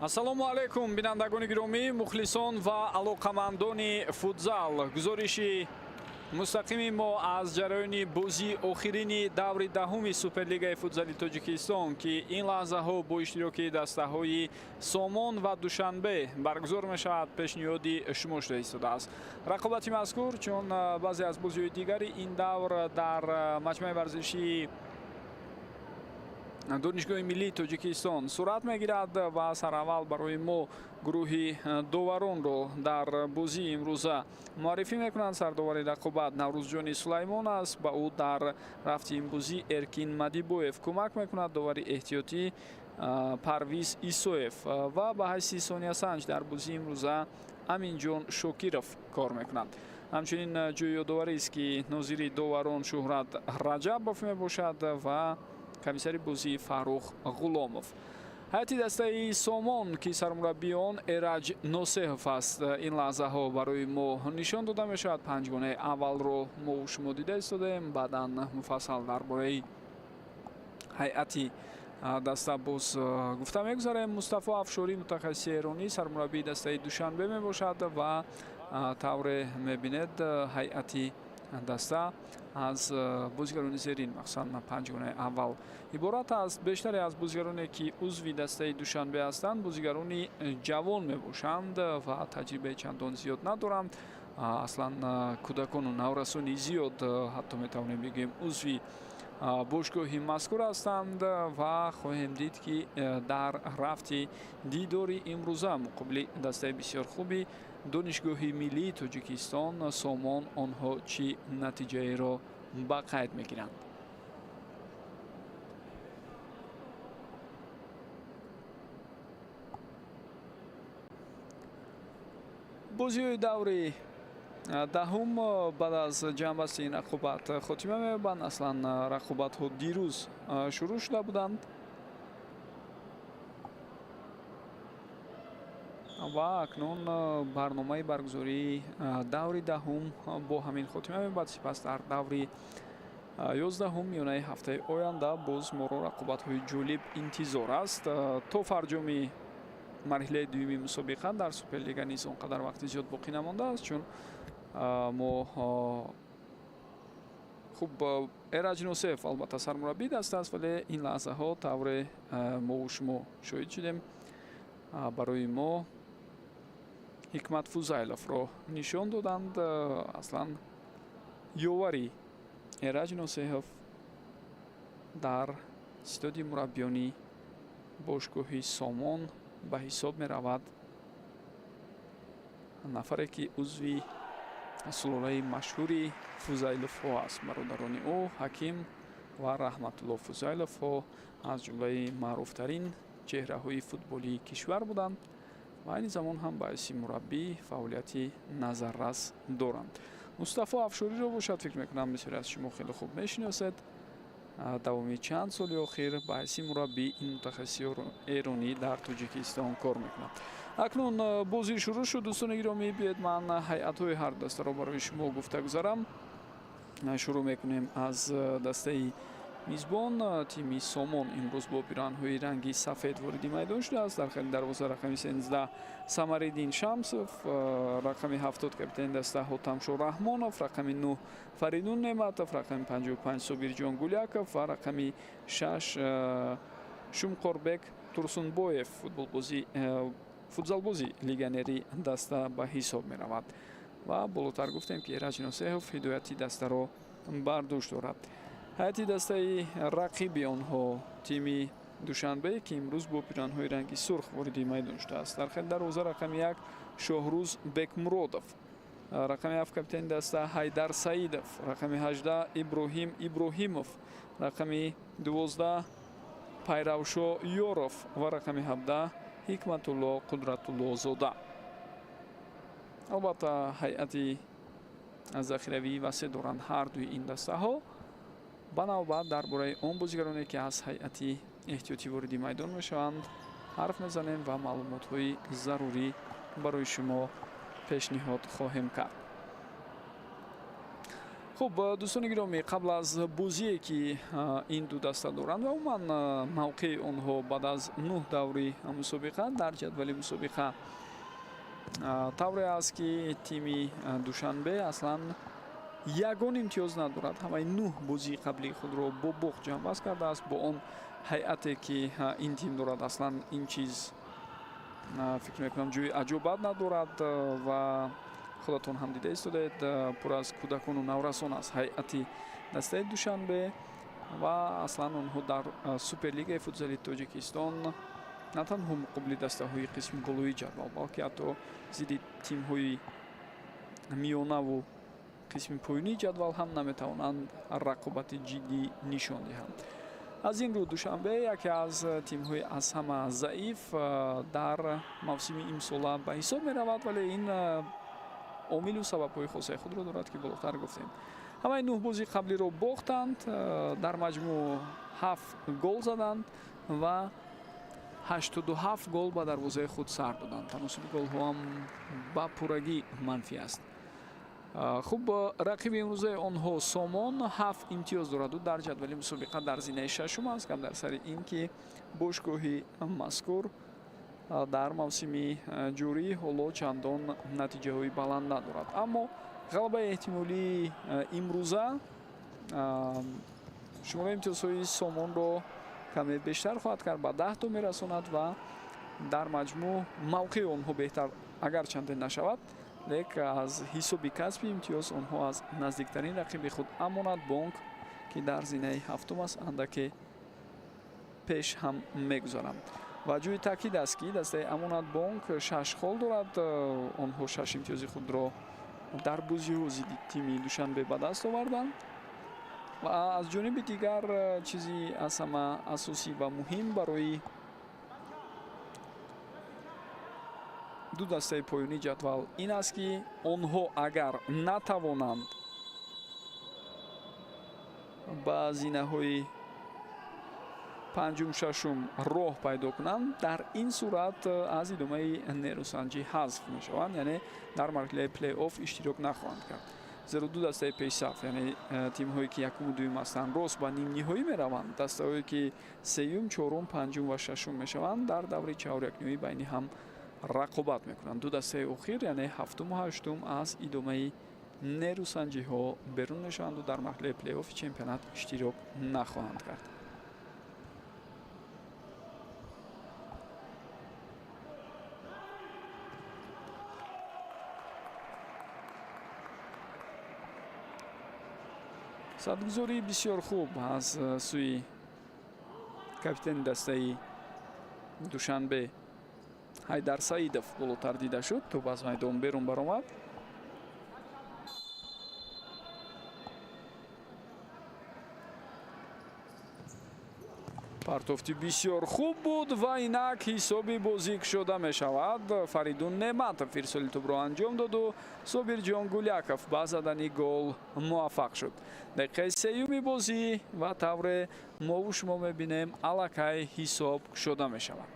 ассалому алайкум бинандагони гиромӣ, мухлисон ва алоқамандони футзал. гузориши мустақими мо аз ҷараёни бозии охирини даври даҳуми Суперлигаи футзали Тоҷикистон ки ин лаҳзаҳо бо иштироки дастаҳои Сомон ва Душанбе баргузор мешавад пешниҳоди шумо шуда истодааст. рақобати мазкур чун баъзе аз бозиҳои дигари ин давр дар маҷмӯи варзишии донишгоҳи миллии Тоҷикистон сурат мегирад ва сараввал барои мо гурӯҳи доваронро дар бозии имрӯза муаррифӣ мекунанд. сардовари рақобат Наврӯзҷони Сулаймон аст, ба ӯ дар рафти ин бозӣ Эркин Мадибоев кӯмак мекунад. довари эҳтиётӣ Парвиз Исоев ва ба ҳайси сониасанҷ дар бозии имрӯза Аминҷон Шокиров кор мекунад. ҳамчунин ҷои ёдоварист ки нозири доварон Шӯҳрат Раҷабов мебошад ва комиссари бозии Фаррух Ғуломов. ҳайати дастаи Сомон ки сармураббии он Эраҷ Носеҳов аст, ин лаҳзаҳо барои мо нишон дода мешавад. панҷгонаи аввалро мо шумо дида истодаем, баъдан муфассал дар бораи ҳайати даста боз гуфта мегузарем. Мустафо Афшорӣ мутахассиси эронӣ сармураббии дастаи Душанбе мебошад ва тавре мебинед ҳайати даста аз бозигарони зерин махсусан панҷгонаи аввал иборат аст. бештаре аз бозигароне ки узви дастаи Душанбе ҳастанд бозигарони ҷавон мебошанд ва таҷрибаи чандон зиёд надоранд. аслан кӯдакону наврасони зиёд ҳатто метавонем бигӯем узви бошгоҳи мазкур ҳастанд ва хоҳем дид ки дар рафти дидори имрӯза муқобили дастаи бисёр хуби донишгоҳи миллии Тоҷикистон Сомон онҳо чӣ натиҷаеро ба қайд мегиранд. бозиҳои даври даҳум баъд аз ҷамъбасти ин рақобат хотима меёбанд. аслан рақобатҳо дирӯз шурӯъ шуда буданд ва акнун барномаи баргузории даври даҳум бо ҳамин хотима меёбад. сипас дар даври 11 ёнаи ҳафтаи оянда боз моро рақобатҳои ҷолиб интизор аст. то фарҷоми марҳилаи дуюми мусобиқа дар Суперлига низ он қадар вақти зиёд боқӣ намондааст, чун мо хуб Эраҷ Носеҳов албатта сармураббии даста аст, вале ин лаҳзаҳо тавре мо шумо шоҳид шудем барои мо Ҳикмат Фузайловро нишон доданд. аслан ёвари Эраҷ Носеҳов дар истодии мураббиёни бошгоҳи Сомон ба ҳисоб меравад нафаре ки узви сулолаи машҳури Фузайловҳо аст. бародарони ӯ Ҳаким ва Раҳматулло Фузайловҳо аз ҷумлаи маъруфтарин чеҳраҳои футболии кишвар буданд ва айни замон ҳам ба ҳайси мураббӣ фаъолияти назаррас доранд. Мустафо Афшориро бошад, фикр мекунам бисёре аз шумо хеле хуб мешиносед. давоми чанд соли охир ба ҳайси мураббӣ ин мутахассиси эронӣ дар Тоҷикистон кор мекунад. акнун бозӣ шурӯъ шуд. дӯстони гиромӣ, биёед ман ҳайатҳои ҳар дастаро барои шумо гуфта гузарам. шурӯъ мекунем аз дастаи мизбон. тими Сомон имрӯз бо пироҳанҳои ранги сафед вориди майдон шудааст. дар хели дарвоза рақами 13 Самариддин Шамсов, рақами 70 капитани даста Ҳотамшор Раҳмонов, рақами 9 Фаридун Неъматов, рақами 55 Собирҷон Гуляков ва рақами 6 Шумқорбек Турсунбоев футзалбози легионери даста ба ҳисоб меравад ва болотар гуфтем ки Эраҷ Носеҳов ҳидояти дастаро бардошт дорад. ҳайати дастаи рақиби онҳо тими Душанбе ки имрӯз бо пироҳанҳои ранги сурх вориди майдон шудааст. дар хели дарвоза рақами 1 Шоҳрӯз Бекмуродов, рақами 7 капитани даста Ҳайдар Саидов, рақами 18 Иброҳим Иброҳимов, рақами 12 Пайравшо Ёров ва рақами 17 Ҳикматулло Қудратуллозода. албатта ҳайати захиравии васеъ доранд ҳар дуи ин дастаҳо. ба навбат дар бораи он бозигароне ки аз ҳайати эҳтиётӣ вориди майдон мешаванд ҳарф мезанем ва маълумотҳои зарурӣ барои шумо пешниҳод хоҳем кард. خب دوستان گرامی، قبل از بازی که این دو دسته دارند و عموما موقع آنها بعد از 9 دوره مسابقه در جدول مسابقه طوری است که تیم دوشنبه اصلا یگان امتیاز ندارد. همه 9 بازی قبلی خود را با باخت جمع کرده است. با آن هیئتی که این تیم دارد اصلا این چیز فکر میکنم جوی عجوبت ندارد و خودتون هم دیده استودید پر از کودکان و نورسان است هیئتی دسته دوشنبه و اصلا آنها در سوپرلیگ فوتسال تاجیکستان نه تنها مقابل دسته های قسم بالای جدول بلکه حتی ضد تیم های میانه و قسم پایینی جدول هم نمیتوانند رقابت جدی نشان دهند. از این رو دوشنبه یکی از تیم های از همه ضعیف در موسم امسال به حساب می رود، ولی این عامل و سبب های خاصه خود را دارد که بالاتر گفتیم. همه 9 بازی قبلی را باختند، در مجموع 7 گل زدند و 87 گل به دروازه خود سر دادند. تناسب گل ها هم با پورگی منفی است. خوب رقیب امروزه آنها سامان 7 امتیاز دارد و در جدول مسابقه در زینه ششم است، کم در سر این که باشگاهی مذکور در موسم جوری حالا چندان نتیجه های بلند ندارد، اما غلبه احتمالی امروزه شماره امتیازهای سامان را کمی بیشتر خواهد کرد، به 10 تا میرساند و در مجموع موقع آنها بهتر اگر چندین نشود، لیک از حساب کسب امتیاز آنها از نزدیکترین رقیب خود امانت بانک که در زینه هفتم است اندکی پیش هم میگذارند. و جوی تاکید است که دسته امانت بانک 6 خال دارد، آنها 6 امتیاز خود را در بازی ها ضد تیم دوشنبه به دست آوردند. و از جانب دیگر چیزی از همه اساسی و مهم برای دو دسته پایانی جدول این است که آنها اگر نتوانند با زینه های پنجم ششم راه پیدا کنند، در این صورت از ادامه نیروسنجی حذف می شوند، یعنی در مرحله پلی آف اشتراک نخواهند کرد. زیرا دو دسته پیشرفت یعنی تیم هایی که یکم و دوم هستند راست با نیم نهایی می روند، دسته هایی که سوم، چهارم، پنجم و ششم می شوند در دوره چهارکنی بین هم رقابت میکنند. دو دسته اخیر یعنی هفتم و هشتم از ادامه نیروسنجی ها بیرون میشوند و در مرحله پلی آف چمپیونات اشتراک نخواهند کرد. صدگذاری بسیار خوب از سوی کاپیتان دسته دوشنبه حیدر سعیدов بالاتر دیده شد. توپ از میدان بیرون برآمد. پرتافتی بسیار خوب بود و اینک حسابی بازی شده می شود. فریدون نعمتов ارسال توپ را انجام داد و صابر جان گولیاکов با زدن گل موفق شد. دقیقه سوم بازی و طور ما و شما می بینیم الکی حساب شده می شود.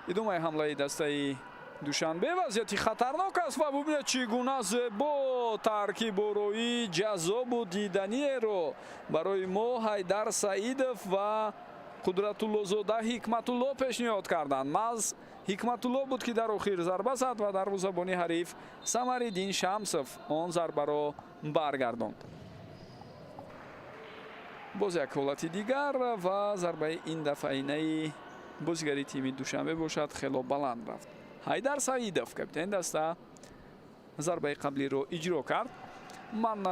ادامه حمله دسته دوشنبه وضعیتی خطرناک است و ببینید چگونه زیبا ترکیب روی جذاب و دیدنی رو برای ما حیدر سعیدов و قدرت الله زاده حکمت الله پیشنهاد کردند. ماز حکمت الله بود که در آخر ضربه زد و دروازه‌بان حریف سمرالدین شمسов آن ضربه را برگرداند. باز یک حالت دیگر و ضربه این دفعه بازیگری تیم دوشنبه باشد خیلی بلند رفت. حیدر سعیدов کاپیتان دسته ضربه قبلی رو اجرا کرد. من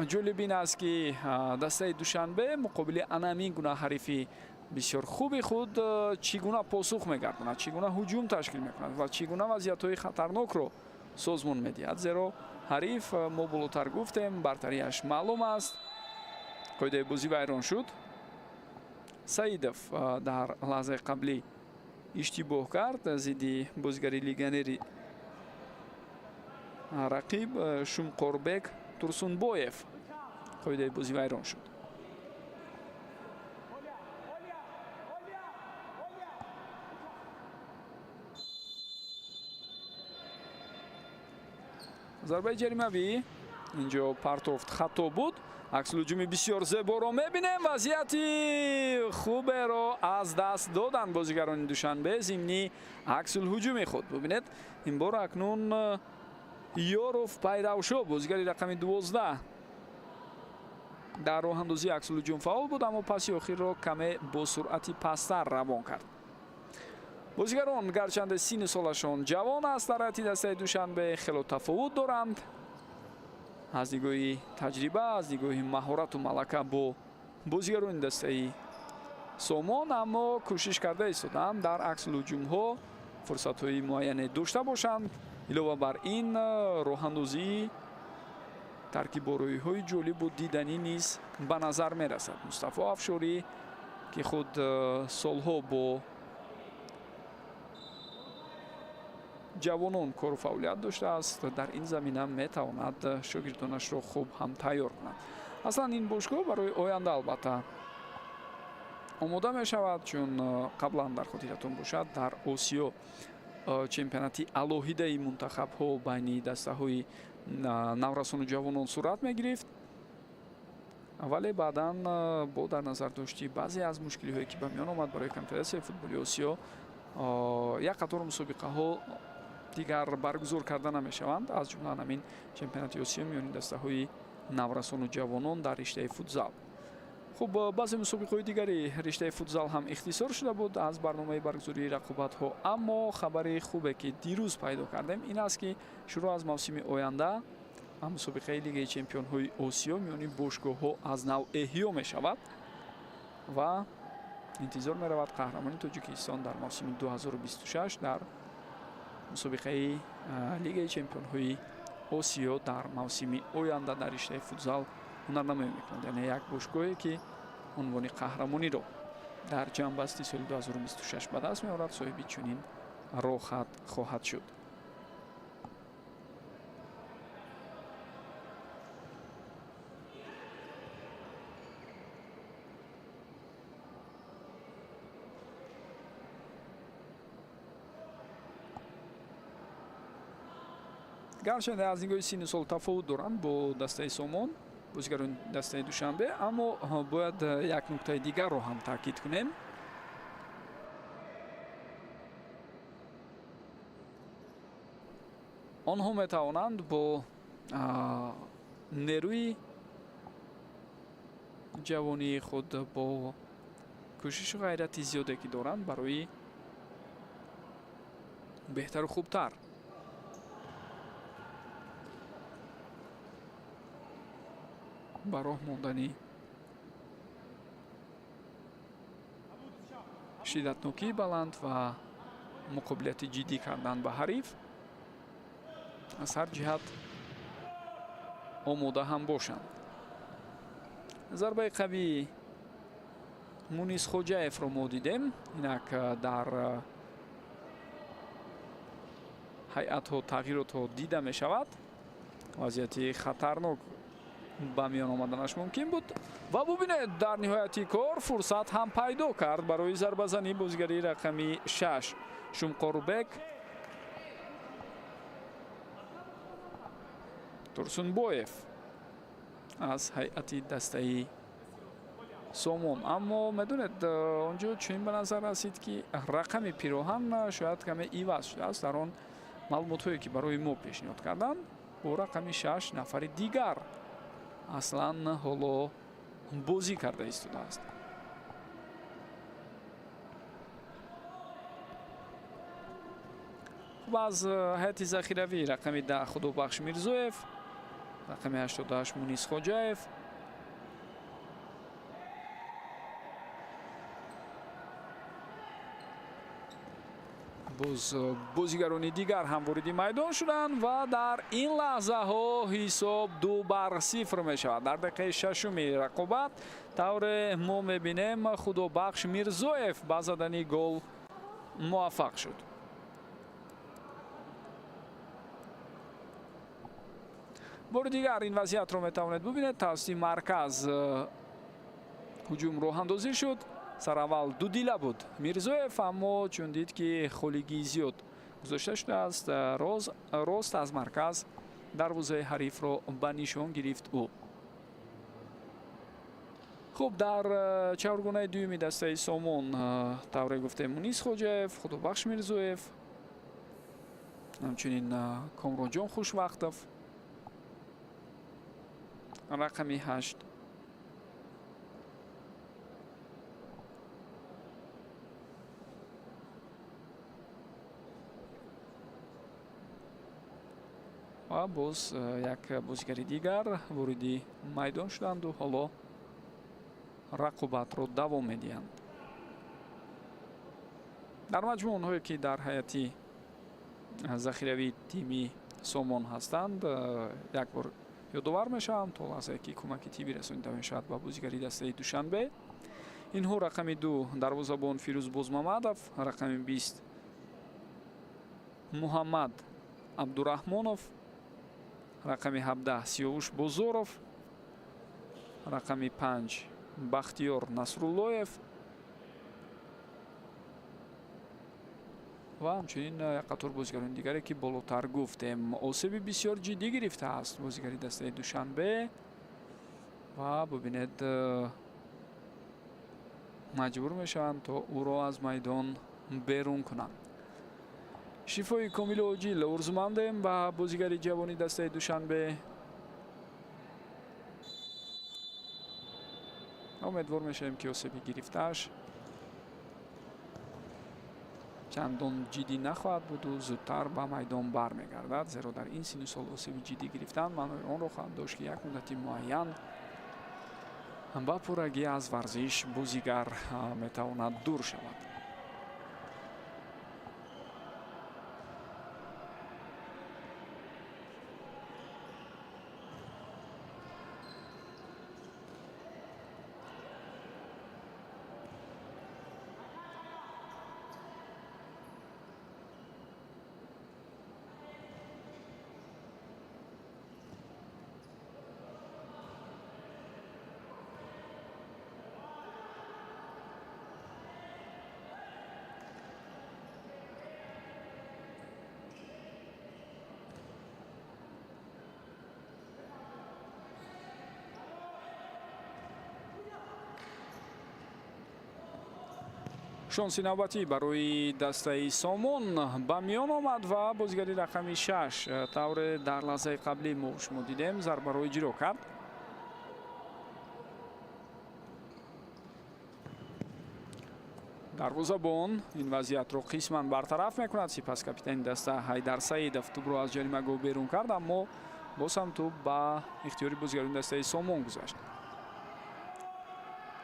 جالب این است که دسته دوشنبه مقابل انامین گونه حریفی بسیار خوبی خود چگونه پاسخ میگرداند، چگونه هجوم تشکیل میکند و چگونه وضعیت‌های خطرناک رو سازمان میدهد. زیرا حریف ما بالاتر گفتیم برتریش معلوم است. قاعده بازی ویران شد. سعیدов در لحظه قبلی اشتباه کرد ضد بازیگری لیگنری رقیب شومقوربек Турсунбоев қоидаи бозӣ вайрон шуд. зарбаи ҷаримавӣ инҷо партофт хато буд. аксулҳуҷуми бисёр зеборо мебинем. вазъияти хуберо аз даст додан бозигарони душанбе зимни аксулҳуҷуми худ. бубинед ин бор акнун ёров пайравшо бозигари рақами 12 дар роҳандозии аксулҳуҷум фаъол буд, аммо паси охирро каме бо суръати пасттар равон кард. бозигарон гарчанде синни солашон ҷавон аст, дар ҳайати дастаи душанбе хело тафовут доранд. аз нигоҳи таҷриба, аз нигоҳи маҳорату малака бо бозигарони дастаи Сомон, аммо кӯшиш карда истоданд дар аксулҳуҷумҳо фурсатҳои муайяне дошта бошанд. илова бар ин роҳандозии таркиббороиҳои ҷолибу диданӣ низ ба назар мерасад. Мустафо Афшорӣ ки худ солҳо бо ҷавонон кору фаъолият доштааст, дар ин замина метавонад шогирдонашро хуб ҳам тайёр кунад. аслан ин бошгоҳ барои оянда албатта омода мешавад, чун қаблан дар хотиратон бошад дар Осиё чемпионати алоҳидаи мунтахабҳо байни дастаҳои наврасону ҷавонон сурат мегирифт, вале баъдан бо дар назар дошти баъзе аз мушкилиҳое ки ба миён омад барои конференсияи футболи Осиё як қатор мусобиқаҳо дигар баргузор карда намешаванд, аз ҷумла ҳамин чемпионати Осиё миёни дастаҳои наврасону ҷавонон дар риштаи футзал. хуб, баъзе мусобиқаҳои дигари риштаи футзал ҳам ихтисор шуда буд аз барномаи баргузории рақобатҳо, аммо хабари хубе ки дирӯз пайдо кардем ин аст ки шуруъ аз мавсими оянда мусобиқаи лигаи чемпионҳои Осиё миёни бошгоҳҳо аз нав эҳё мешавад ва интизор меравад қаҳрамони Тоҷикистон дар мавсими 2026 дар мусобиқаи лигаи чемпионҳои Осиё дар мавсими оянда дар риштаи футзал ҳунарнамоӣ мекунад. яъне як бошгоҳе ки унвони қаҳрамониро дар ҷамъбасти соли 2026 ба даст меорад, соҳиби чунин роҳхат хоҳад шуд. гарчанде аз нигоҳи синни сол тафовут доранд бо дастаи Сомон бозигарони дастаи Душанбе, аммо бояд як нуктаи дигарро ҳам таъкид кунем. онҳо метавонанд бо нерӯи ҷавонии худ, бо кӯшишу ғайрати зиёде ки доранд барои беҳтару хубтар ба роҳ мондани шиддатнокии баланд ва муқобилияти ҷиддӣ кардан ба ҳариф аз ҳар ҷиҳат омода ҳам бошанд. зарбаи қавии Мунис Хоҷаевро мо дидем. инак дар ҳайъатҳо тағйиротҳо дида мешавад. вазъияти хатарнок ба миён омаданаш мумкин буд ва бубинед дар ниҳояти кор фурсат ҳам пайдо кард барои зарбазанӣ бозигари рақами 6 Шумқорбек. Турсунбоев аз ҳайъати дастаи Сомон, аммо медонед онҷо чунин ба назар расид ки рақами пироҳан шояд каме иваз шудааст. дар он маълумотҳое ки барои мо пешниҳод карданд, бо рақами 6 нафари дигар аслан ҳоло бозӣ карда истодааст. хуб, аз ҳайати захиравӣ рақами 10 Худобахш Мирзоев, рақами 88 Мунис Хоҷаев, боз бозигарони дигар ҳам вориди майдон шуданд ва дар ин лаҳзаҳо ҳисоб 2-0 мешавад. дар дақиқаи 6-уми рақобат тавре мо мебинем Худобахш Мирзоев ба задани гол муваффақ шуд. بار دیگر این وضعیت رو میتوانید ببینید. توسط مرکز هجوم راه اندازی شد. سر اول دودیلا بود میرزویف، اما چون دید که خلگی زیاد گذاشته شده است، راست از مرکز دروازه حریف رو به نشان گرفت او. خب در چهارگانه دومی دسته سومون طوری گفته مونیس خوجیف، خدابخش میرزویف، همچنین کامران جان خوشوقتов، رقمی 8. و باز یک بازیگری دیگر وارد میدان شدند و حالا رقابت رو دوام میدهند. در مجموع اونهایی که در هیئت ذخیروی تیمی سومون هستند یک بار یادآور میشم تا لحظه که کمک تیمی رسانیده میشود به بازیگری دسته دوشنبه. اینها رقم 2 دروازه‌بان فیروز بازمامدов، رقم 20 محمد عبدالرحمانов، رقم 17 سیاوش بزرов، رقم 5 бахтиёр насруллоев و همچنین یک قطار بازیگران دیگری که بالاتر گفتیم. آسیب بسیار جدی گرفته است بازیگری دسته دوشنبه و ببینید مجبور میشوند تا او را از میدان بیرون کنند. شفای کامل و عاجل آرزومندیم و بازیگری جوانی دسته دوشنبه. امیدوار میشیم که آسیب گرفته‌اش چندان جدی نخواهد بود و زودتر به میدان برمیگردد، زیرا در این سن و سال آسیب جدی گرفتن معنای آن را خواهد داشت که یک مدتی معین با پورگی از ورزش بازیگر میتواند دور شود. شانسی نوبتی برای دسته سامون به میان آمد و بازیگری رقم 6 طور در لحظه قبلی ما شما دیدیم ضربه رو اجرا کرد. دروازه‌بان این وضعیت رو قسما برطرف میکند. سپس کاپیتان دسته حیدر سعیدov توپ رو از جریمه گل بیرون کرد، اما باز هم توپ به اختیار بازیگران دسته سامون گذشت.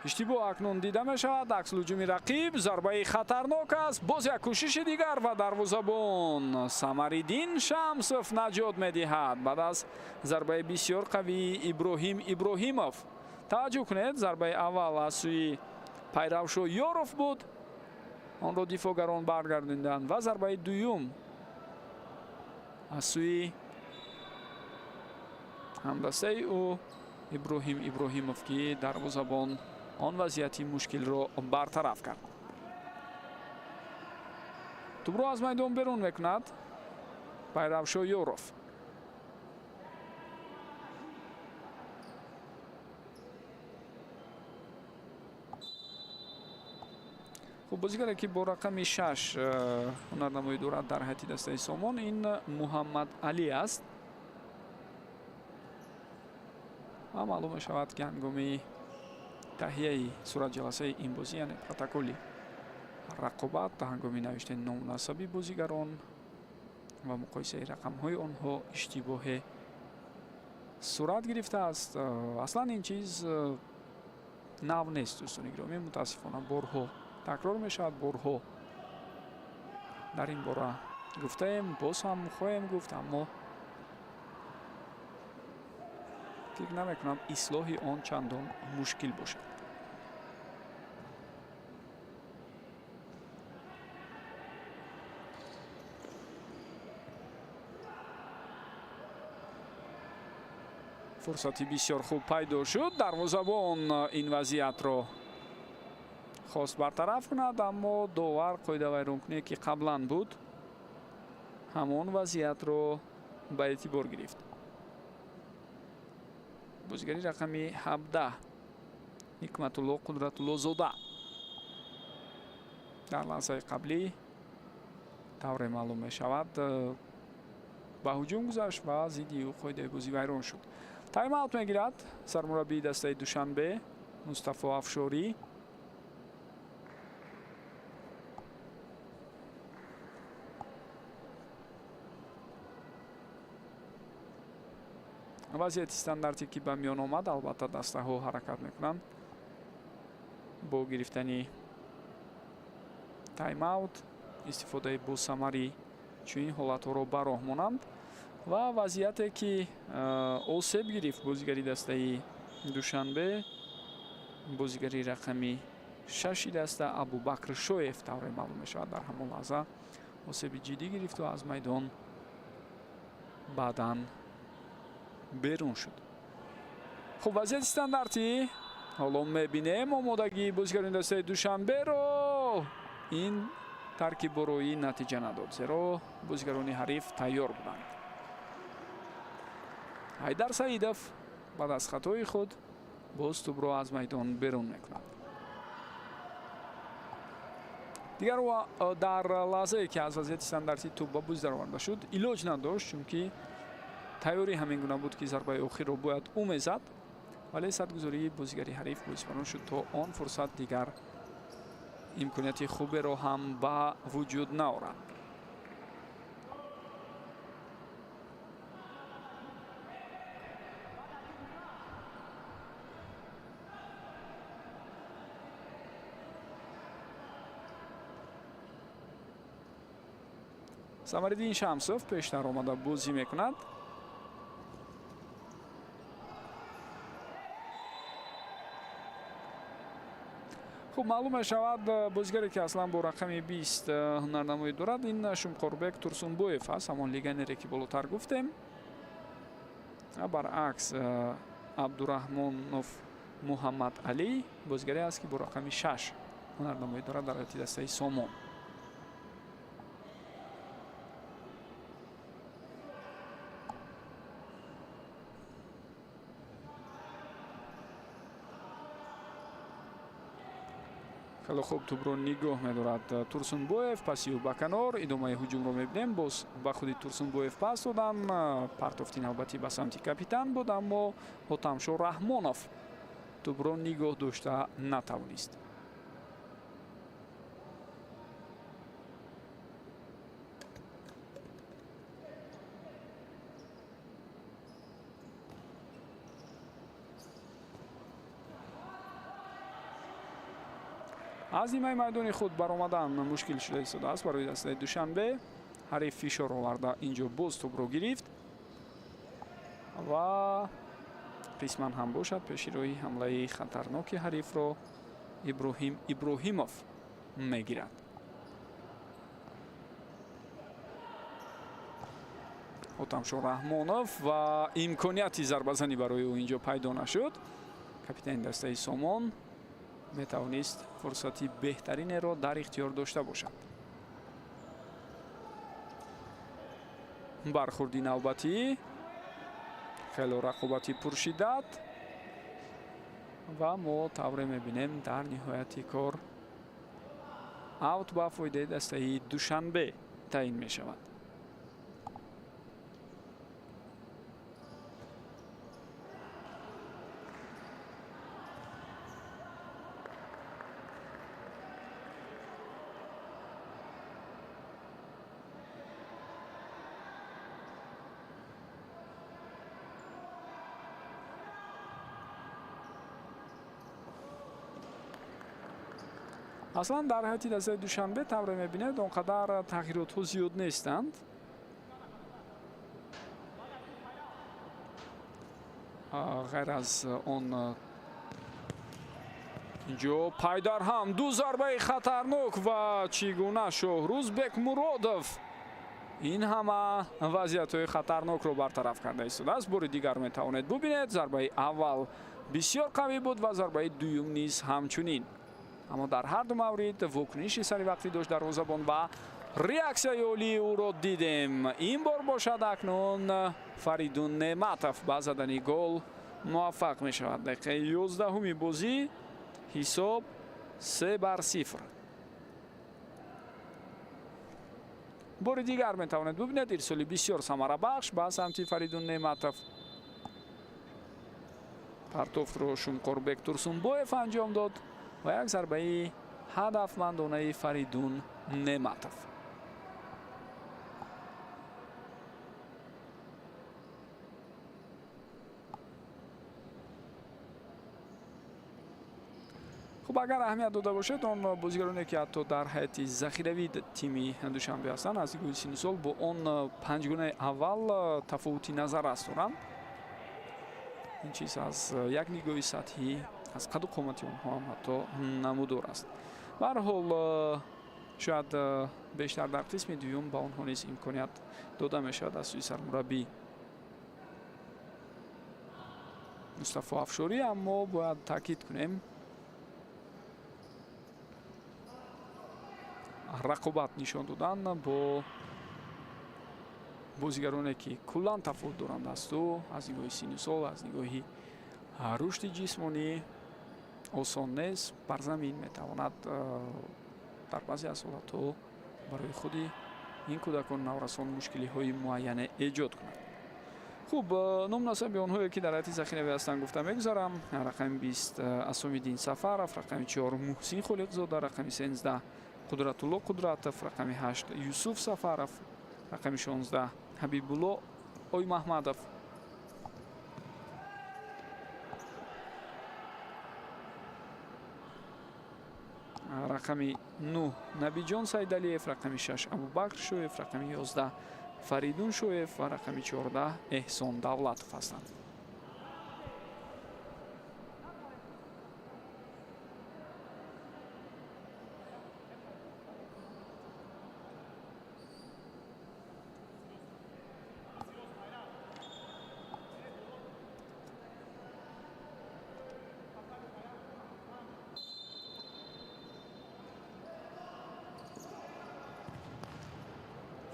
اشتباه اکنون دیده می شود. عکس هجومی رقیب، ضربه خطرناک است. باز یک کوشش دیگر و دروازه‌بان سمریدین شمسov نجات می دهد بعد از ضربه بسیار قوی ابراهیمov. توجه کنید ضربه اول از سوی پیروشو یاروف بود، آن را دفاعگران برگرداندند و ضربه دوم از سوی همدسته او ابراهیمov که دروازه‌بان آن وضعیتی مشکل رو برطرف کرد. توپ رو از میدان بیرون میکند پیروشو یاروف. خب بازیگری که با رقم 6 هنرنمایی دارد در هیئت دسته سامون این محمد علی است و معلوم می شود که هنگامی تهیه صورت جلسه این بازی یعنی پروتکل رقابت هنگامی نوشته نامناسبی بازیگران و مقایسه رقم های آنها اشتباه صورت گرفته است. اصلا این چیز نو نیست دوستان گرامی، متاسفانه بارها تکرار می شود، بارها در این باره گفتیم، باز هم خواهیم گفت، اما فکر نمی کنم اصلاح آن چندان مشکل باشد. фурсати бисёр хуб пайдо шуд. Дарвозабон ин вазиятро хост бартараф кунад, аммо довар қоида вайронкуне ки қаблан буд ҳамон вазиятро ба эътибор гирифт. бозигари рақами 17 ҳикматулло қудратуллозода дар лаҳзаи қаблӣ тавре маълум мешавад ба ҳуҷум гузашт ва зидди ӯ қоидаи бозӣ вайрон шуд. тайм-аут мегирад сармураббии дастаи душанбе Мустафо Афшорӣ. вазъияти стандарте ки ба миён омад, албатта дастаҳо ҳаракат мекунанд бо гирифтани тайм-аут, истифодаи босамарӣ чунин ҳолатҳоро ба роҳ монанд ва вазъияте ки осеб гирифт бозигари дастаи душанбе, бозигари рақами 6 даста Абубакр Шоев тавре маълум мешавад дар ҳамон лаҳза осеби ҷиддӣ гирифту аз майдон баъдан берун шуд. хуб, вазъияти стандартӣ ҳоло мебинем омодагии бозигарони дастаи душанберо. ин таркиббороӣ натиҷа надод, зеро бозигарони ҳариф тайёр буданд. ҳайдар Саидов баъд аз хатои худ боз тӯбро аз майдон берун мекунад. дигар дар лаҳзае ки аз вазъияти стандартӣ тӯб ба бӯз дароварда шуд, илоҷ надошт, чунки тайёрӣ ҳамин гуна буд ки зарбаи охирро бояд ӯ мезад, вале садгузории бозигари ҳариф боисбарон шуд то он фурсат дигар имконияти хуберо ҳам ба вуҷуд наорад. Самариддин Шамсов пештар омада бозӣ мекунад. хуб, маълум мешавад бозигаре ки аслан бо рақами 20 ҳунарнамоӣ дорад, ин Шумқорбек Турсунбоев аст, ҳамон легионере ки болотар гуфтем. баръакс Абдураҳмонов Муҳаммад Али бозигаре аст ки бо рақами 6 ҳунарнамоӣ дорад дар ҳайати дастаи Сомон. хеле хуб, тӯбро нигоҳ медорад Турсунбоев, пасиу ба канор, идомаи ҳуҷумро мебинем. Боз ба худи Турсунбоев пас додан, партофти навбатӣ ба самти капитан буд, аммо Ҳотамшор Раҳмонов тӯбро нигоҳ дошта натавонист. аз нимаи майдони худ баромадан мушкил шуда истодааст барои дастаи Душанбе. ҳариф фишор оварда инҷо боз тӯбро гирифт ва қисман ҳам бошад пеширои ҳамлаи хатарноки ҳарифро Иброҳим Иброҳимов мегирад. Ҳотамшор Раҳмонов ва имконияти зарбазанӣ барои ӯ инҷо пайдо нашуд. капитани дастаи Сомон метавонист фурсати беҳтаринеро дар ихтиёр дошта бошад. бархурди навбатӣ, хело рақобати пуршиддат ва мо тавре мебинем дар ниҳояти кор аут ба фоидаи дастаи Душанбе таъин мешавад. аслан дар ҳайати дастаи Душанбе тавре мебинед он қадар тағйиротҳо зиёд нестанд. ғайр аз он инҷо пайдар ҳам ду зарбаи хатарнок ва чӣ гуна Шоҳрӯзбек Муродов ин ҳама вазъиятҳои хатарнокро бартараф карда истодааст. бори дигар метавонед бубинед. зарбаи аввал бисёр қавӣ буд ва зарбаи дуюм низ ҳамчунин. аммо дар ҳар ду маврид вокуниши сари вақтӣ дошт дарвозабон ва реаксияи олии ӯро дидем. ин бор бошад акнун Фаридун Неъматов ба задани гол муваффақ мешавад. дақиқаи 11-уми бозӣ ҳисоб 3-0. бори дигар метавонед бубинед ирсоли бисёр самарабахш ба самти Фаридун Неъматов. партофтро Шумкорбек Турсунбоев анҷом дод ва як зарбаи ҳадафмандонаи Фаридун Неъматов. хуб, агар аҳамият дода бошед, он бозигароне ки ҳатто дар ҳайати захиравии тими Душанбе ҳастанд, аз гӯи синни сол бо он панҷгонаи аввал тафовути назар аст доранд. ин чиз аз як нигоҳи сатҳӣ аз қаду қомати онҳо ҳам ҳатто намудор аст. ба ҳар ҳол шояд бештар дар қисми дуюм ба онҳо низ имконият дода мешавад аз сӯи сармураббӣ Мустафо Афшорӣ. аммо бояд таъкид кунем, рақобат нишон додан бо бозигароне ки куллан тафовут доранд асту аз нигоҳи синни сол, аз нигоҳи рушди ҷисмонӣ осон нест. бар замин метавонад дар баъзе аз ҳолатҳо барои худи ин кӯдакон наврасон мушкилиҳои муайяне эҷод кунад. хуб, номуносаби онҳое ки дар ҳайати захиравӣ ҳастанд гуфта мегузарам. рақами 20 Асомиддин Сафаров, рақами 4 Муҳсин Холиқзода, рақами 13 Қудратулло Қудратов, рақами 8 Юсуф Сафаров, рақами 16 Ҳабибулло Оймаҳмадов, рақами 9 Набиҷон Сайдалиев, рақами 6 Абубакр Шоев, рақами 11 Фаридун Шоев ва рақами 14 Эҳсон Давлатов ҳастанд.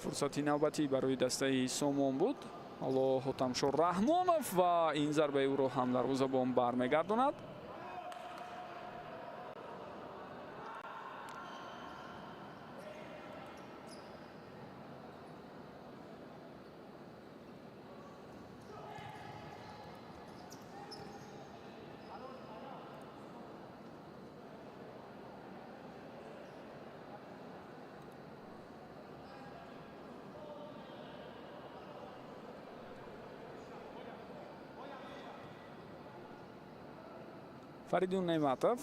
фурсати навбатӣ барои дастаи Сомон буд. ҳоло Ҳотамшор Раҳмонов ва ин зарбаи ӯро ҳам дарвозабон бармегардонад. Фаридун Неъматов.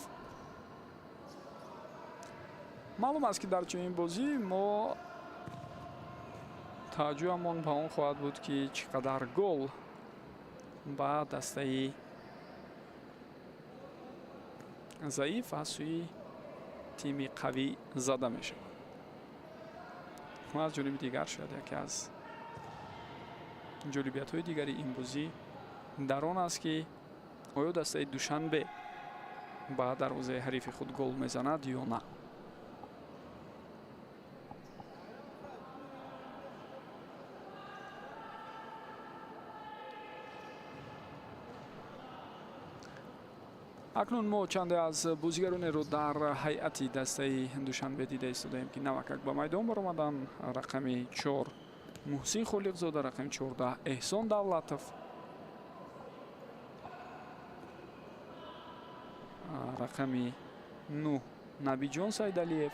маълум аст ки дар чунин бозӣ мо таваҷҷӯҳамон ба он хоҳад буд ки чӣ қадар гол ба дастаи заиф аз сӯи тими қавӣ зада мешавад. аз ҷониби дигар шояд яке аз ҷолибиятҳои дигари ин бозӣ дар он аст ки оё дастаи Душанбе ба дарвозаи ҳарифи худ гол мезанад ё на. акнун мо чанде аз бозигаронеро дар ҳайати дастаи Душанбе дида истодаем ки навакак ба майдон баромаданд. рақами 4 Муҳсин Холиқзода, рақами 14 Эҳсон Давлатов, рақами 9 Набиҷон Сайдалиев,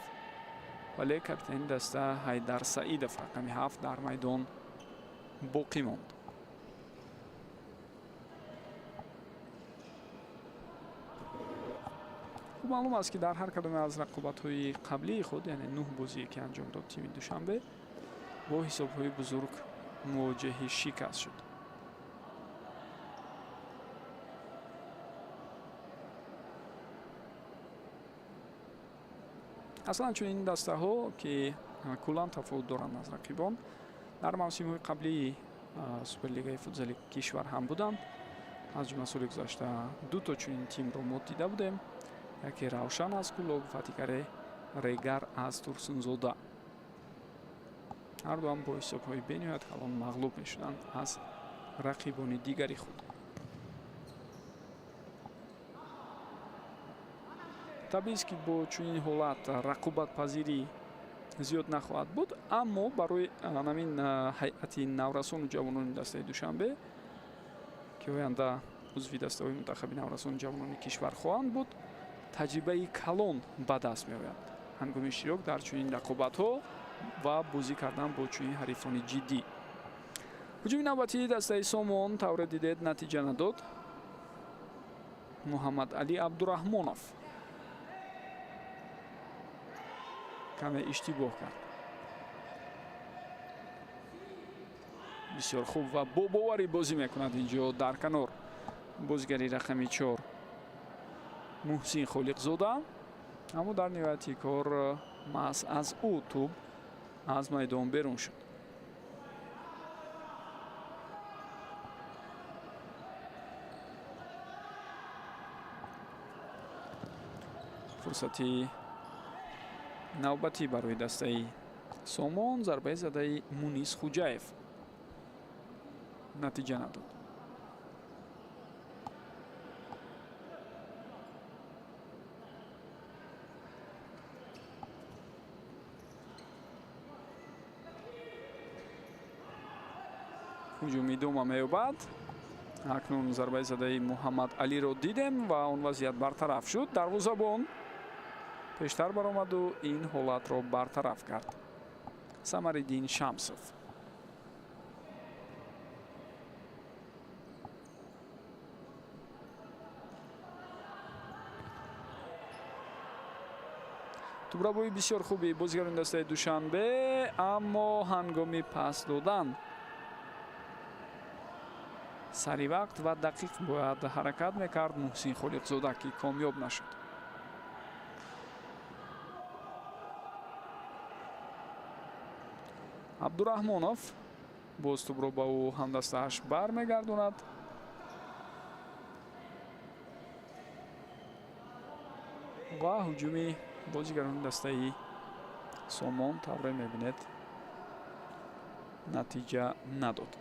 вале капитани даста Ҳайдар Саидов рақами 7 дар майдон боқӣ монд. маълум аст ки дар ҳар кадоме аз рақобатҳои қаблии худ, яъне 9 бозие ки анҷом дод тими Душанбе, бо ҳисобҳои бузург мувоҷиҳи шикаст шуд. аслан чунин дастаҳо ки куллан тафовут доранд аз рақибон, дар мавсимҳои қаблии суперлигаи футзали кишвар ҳам буданд. аз ҷумла соли гузашта дуто чунин тимро мо дида будем. яке равшан аз кулоб, фатикаре регар аз турсунзода. ҳардуам бо ҳисобҳои бениҳоят калон мағлуб мешуданд аз рақибони дигари худ. табиист ки бо чунин ҳолат рақобатпазирӣ зиёд нахоҳад буд, аммо барои намин ҳайати наврасону ҷавонони дастаи душанбе ки оянда узви дастаҳои мунтахаби наврасони ҷавонони кишвар хоҳанд буд, таҷрибаи калон ба даст меояд ҳангоми иштирок дар чунин рақобатҳо ва бозӣ кардан бо чунин ҳарифони ҷиддӣ. ҳуҷуми навбатии дастаи Сомон тавре дидед натиҷа надод. Муҳаммадалӣ Абдураҳмонов каме иштибоҳ кард. бисёр хуб ва бо боварӣ бозӣ мекунад инҷо дар канор бозигари рақами 4 Муҳсин Холиқзода. аммо дар ниҳояти кор маҳз аз ӯ тӯб аз майдон берун шуд. фурсати навбатӣ барои дастаи Сомон, зарбаи задаи Мунис Хуҷаев натиҷа надод. ҳуҷум идома меёбад. акнун зарбаи задаи Муҳаммадалиро дидем ва он вазъият бартараф шуд. дарвозабон пештар баромаду ин ҳолатро бартараф кард. Самариддин Шамсов. тубрабои бисёр хуби бозигарони дастаи Душанбе, аммо ҳангоми пас додан саривақт ва дақиқ бояд ҳаракат мекард Муҳсин Холиқзода ки комёб нашуд. Абдураҳмонов боз тубро ба ӯ ҳамдастааш бармегардонад. ва ҳуҷуми бозигарони дастаи Сомон тавре мебинед натиҷа надод.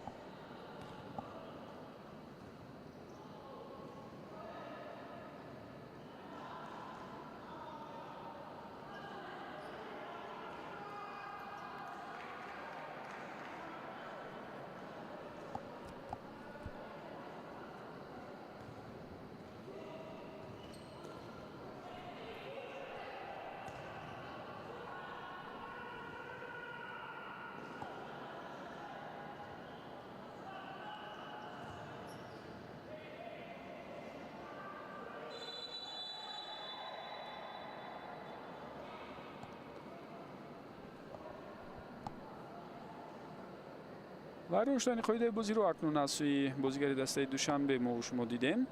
ва рӯштани қоидаи бозиро акнун аз сӯи бозигари дастаи Душанбе мо шумо дидем.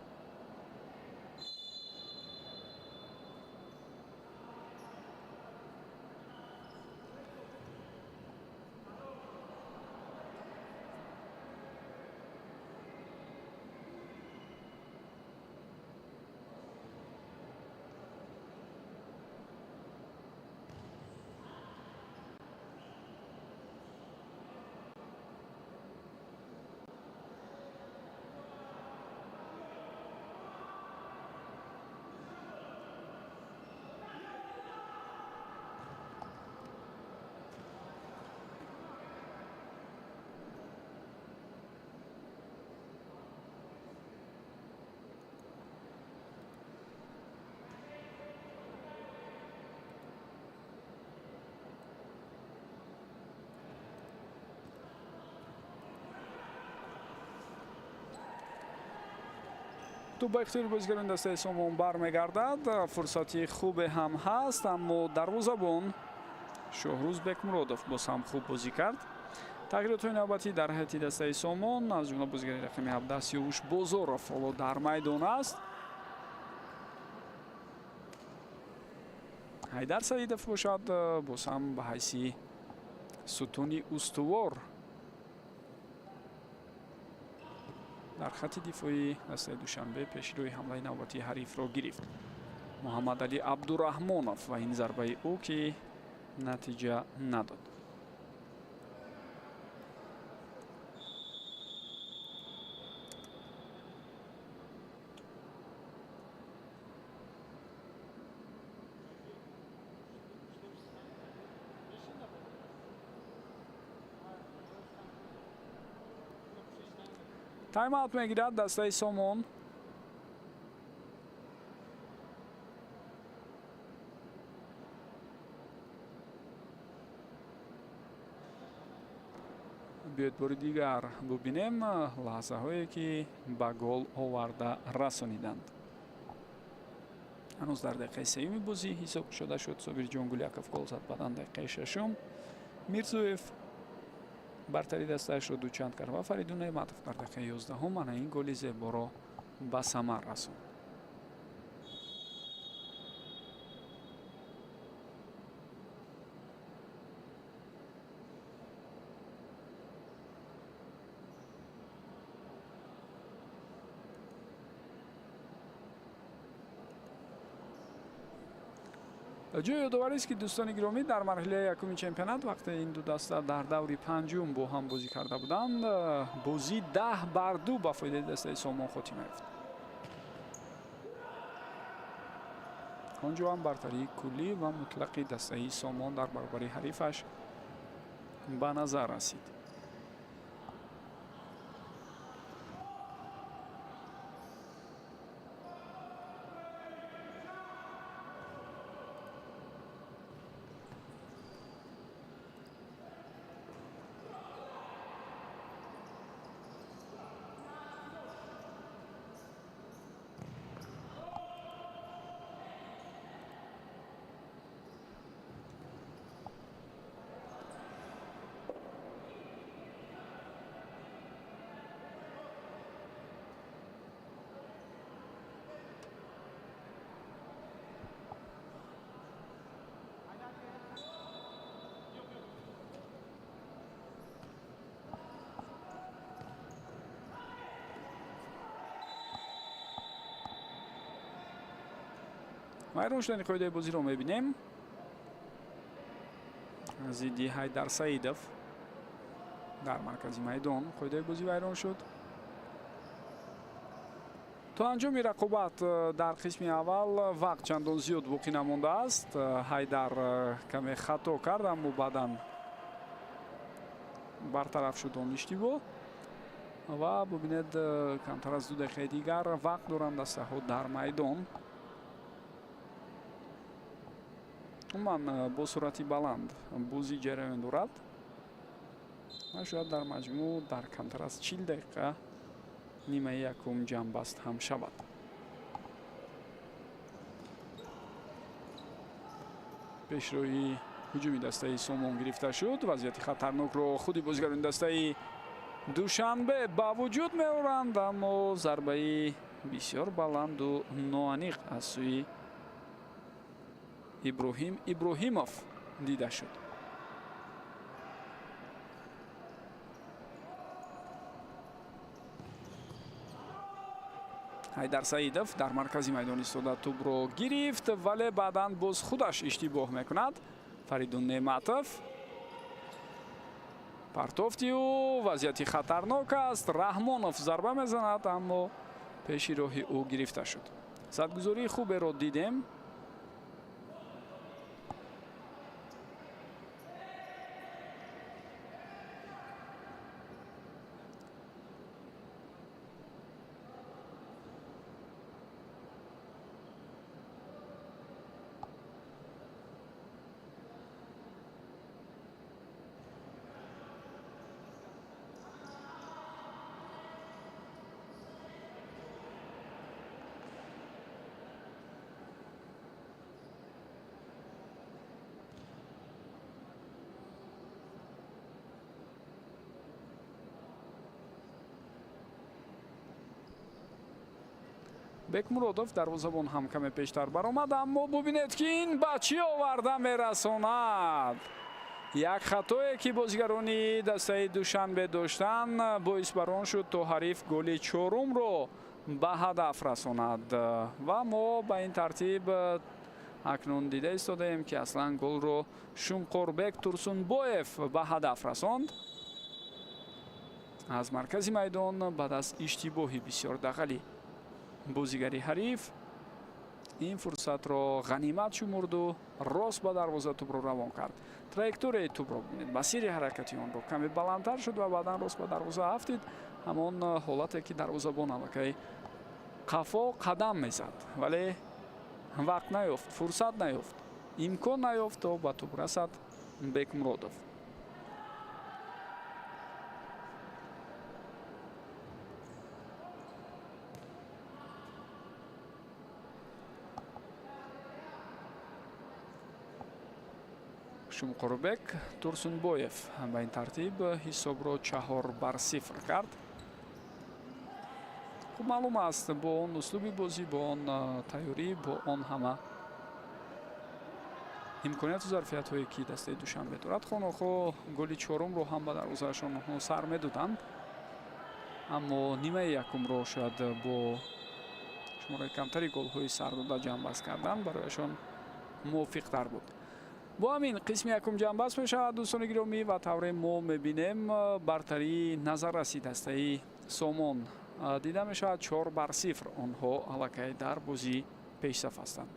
تو با اختیار بازیگران دسته سومون برمیگردد. فرصتی خوب هم هست، اما دروازه‌بان شهروزبک مرادov باز هم خوب بازی کرد. تغییرات نوبتی در هیئت دسته سومون از جمله بازیگری رقم 17 سیاوش بازارов حالا در میدان است. حیدر سعیدов باشد، باز هم به حیث ستون استوار дар хатти дифои дастаи Душанбе пешрӯи ҳамлаи навбатии ҳарифро гирифт. Муҳаммадалӣ Абдураҳмонов ва ин зарбаи ӯ ки натиҷа надод. тайм-аут мегирад дастаи Сомон. биёед бори дигар бубинем лаҳзаҳое ки ба гол оварда расониданд. ҳанӯз дар дақиқаи сеюми бозӣ ҳисоб шуда шуд. Собирҷон Гуляков гол зад баъдан дақиқаи шашум. Мирзоев бартари дастаашро дучанд кард ва Фаридун Неъматов дар дақиқаи 11 ана ин голи зеборо ба самар расонд. ҷои ёдоварист ки дӯстони гиромӣ дар марҳилаи якуми чемпионат вақте ин ду даста дар даври панҷум бо ҳам бозӣ карда буданд, бозӣ 10-2 ба фоидаи дастаи Сомон хотима ёфт. онҷо ҳам бартарии куллӣ ва мутлақи дастаи Сомон дар баробари ҳарифаш ба назар расид. майрон шудани қоидаи бозиро мебинем. зидди Ҳайдар Саидов дар маркази майдон қоидаи бозӣ вайрон шуд. то анҷоми рақобат дар қисми аввал вақт чандон зиёд боқӣ намондааст. Ҳайдар каме хато кард, аммо баъдан бартараф шуд он иштибоҳ ва бубинед камтар аз 2 дақиқаи дигар вақт доранд дастаҳо дар майдон. умуман бо суръати баланд бозӣ ҷараён дорад ва шояд дар маҷмӯъ дар камтар аз 40 дақиқа нимаи якум ҷамъбаст ҳам шавад. пешрӯи ҳуҷуми дастаи Сомон гирифта шуд. вазъияти хатарнокро худи бозигарони дастаи Душанбе ба вуҷуд меоранд, аммо зарбаи бисёр баланду ноаниқ аз сӯи Иброҳим Иброҳимов дида шуд. Ҳайдар Саидов дар маркази майдон истода тӯбро гирифт, вале баъдан боз худаш иштибоҳ мекунад. Фаридун Неъматов партофти ӯ вазъияти хатарнок аст. Раҳмонов зарба мезанад, аммо пеши роҳи ӯ гирифта шуд. садгузории хуберо дидем. Бекмуродов дарвозабон ҳам каме пештар баромад, аммо бубинед ки ин ба чӣ оварда мерасонад. як хатое ки бозигарони дастаи Душанбе доштанд боис бар он шуд то ҳариф голи чорумро ба ҳадаф расонад ва мо ба ин тартиб акнун дида истодаем ки аслан голро Шумқорбек Турсунбоев ба ҳадаф расонд аз маркази майдон баъд аз иштибоҳи бисёр дағалӣ бозигари ҳариф ин фурсатро ғанимат шумурду рост ба дарвоза тӯбро равон кард. Траекторияи тӯбро бинед, масири ҳаракати онро каме баландтар шуд ва баъдан рост ба дарвоза афтид. Ҳамон ҳолате ки дарвозабон аллакай қафо қадам мезад, вале вақт наёфт, фурсат наёфт, имкон наёфт то ба тӯб расад Бекмуродов. Шумқорбек Турсунбоев ба ин тартиб ҳисобро 4-0 кард. Хуб маълум аст бо он услуби бозӣ, бо он тайёрӣ, бо он ҳама имконияту зарфиятҳое ки дастаи Душанбе дорад, хонохо голи чорумро ҳам ба дарвозаашон сар медоданд. Аммо нимаи якумро шояд бо шумораи камтари голҳои сардода ҷамъбаст кардан барояшон мувофиқтар буд. бо ҳамин қисми якум ҷамъбаст мешавад. дӯстони гиромӣ, ва тавре мо мебинем бартарии назарраси дастаи Сомон дида мешавад. 4-0 онҳо аллакай дар бозӣ пешсаф ҳастанд.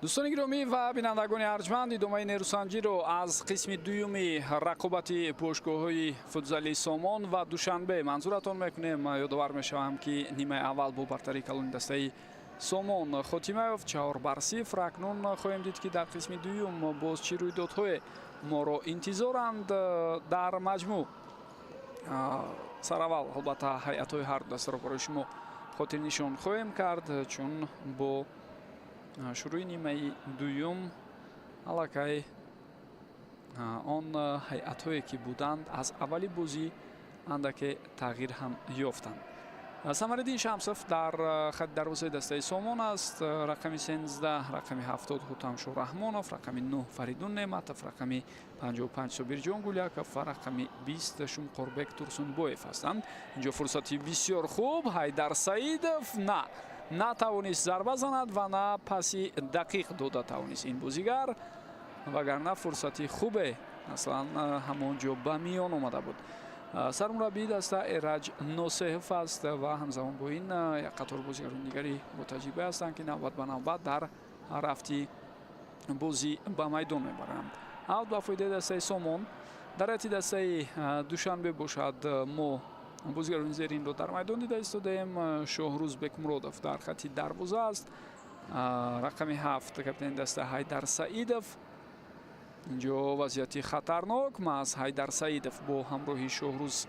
دوستان گرامی و بینندگان ارجمند، ادامه نیروسنجی رو از قسم دومی رقابت باشگاه‌های فوتزالی سامان و دوشنبه منظورتان میکنیم. یادآور میشوم که نیمه اول با برتری کلان دسته سامان خاتمه یافت 4-0. اکنون خواهیم دید که در قسم دوم باز چی رویدادهای ما را انتظارند. در مجموع سر اول البته هیئت‌های هر دسته را برای شما خاطر نشان خواهیم کرد، چون با شروع نیمه دوم الکی آن هیئت‌هایی که بودند از اولی بازی اندک تغییر هم یافتند. سمرالدین شمسов در خط دروازه دسته سامان است. رقم 13 رقم 70 هوتم شورحمانов، رقم 9 فریدون نعمتов، رقم 55 صابرجان گلیاکov و رقم 20 شمقوربек турсунбоев هستند. اینجا فرصتی بسیار خوب. حیدر سعیدов نه نتوانست ضربه زند و نه پاسی دقیق داده توانست این بازیگر، وگرنه فرصتی خوبه اصلا همونجا به میان آمده بود. سرمربی دسته ایرج ناصحов است و همزمان با این یک قطار بازیگران دیگری با تجربه هستند که نوبت به نوبت در رفتی بازی به میدان میبرند. اوت به فایده دسته سامان. در حتی دسته دوشنبه باشد ما بازیگران زیرین رو در میدان دیده ایستادیم. شاهروز بکمرودov در خط دروازه است. رقم 7 کاپیتان دسته حیدر سعیدov. اینجا وضعیتی خطرناک از حیدر سعیدov با همراهی شاهروز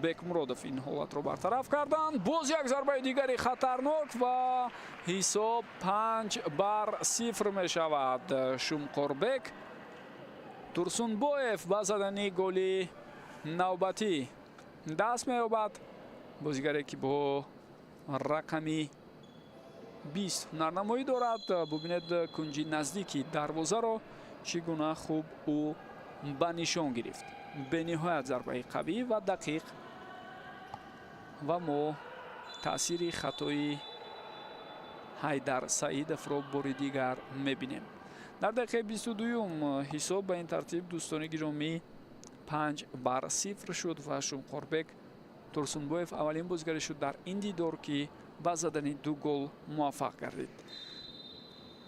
بکمرودov این حالت رو برطرف کردند. باز یک ضربه دیگری خطرناک و حساب 5-0 می شود. شمقوربek турсунбоев با زدن گل نوبتی دست می یابد. بازیگری که با رقم 20 هنرنمایی دارد. ببینید کنجی نزدیکی دروازه را چگونه خوب او به نشان گرفت. به نهایت ضربه قوی و دقیق و ما تاثیر خطای حیدر سعیدov را بار دیگر میبینیم. در دقیقه 22 حساب به این ترتیب دوستان گرامی 5-0 شد و شمقوربek турсунбоев اولین بازیگر شد در این دیدار که به زدن 2 گل موفق گردید.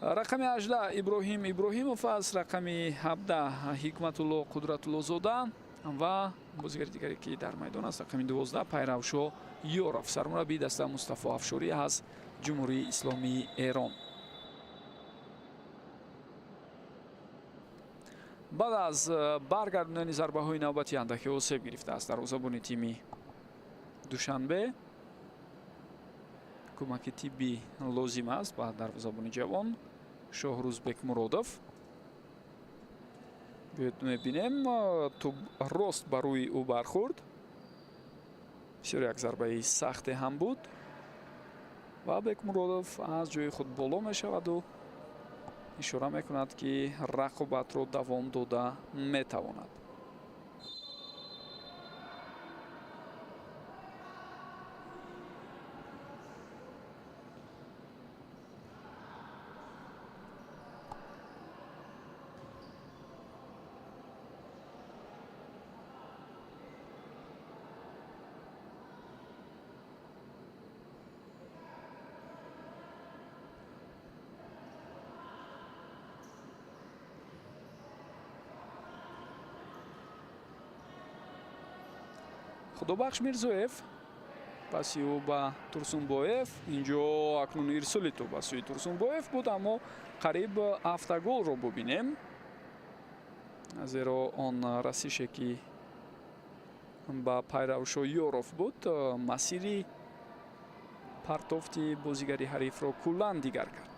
رقم 18 ابراهیم ابراهیمov است. رقم 17 حکمتالله قدرتالله زاده و بازیگر دیگری که در میدان است رقم 12 پیروشا یورов. سرمربی دسته مصطفی افشاری از جمهوری اسلامی ایران. بعد از برگرداندن ضربه های نوبتی اندکی آسیب گرفته است دروازه‌بان تیم دوشنبه. کمک طبی لازم است با دروازه‌بان جوان شاهروز بکمرودov. میبینیم تو راست بر روی او برخورد. بسیار یک ضربه سخت هم بود و بکمرودov از جای خود بالا می شود و اشاره میکند که رقابت رو دوام داده میتواند. خدابخش میرزویف پاسی او به турсунбоев. اینجا اکنون ارسالی تو به سوی турсунбоев بود، اما قریب 7 گل رو ببینیم، زیرا آن رسیشی که به پیروشا یورов بود مسیری پرتافتی بازیگری حریف را کلان دیگر کرد.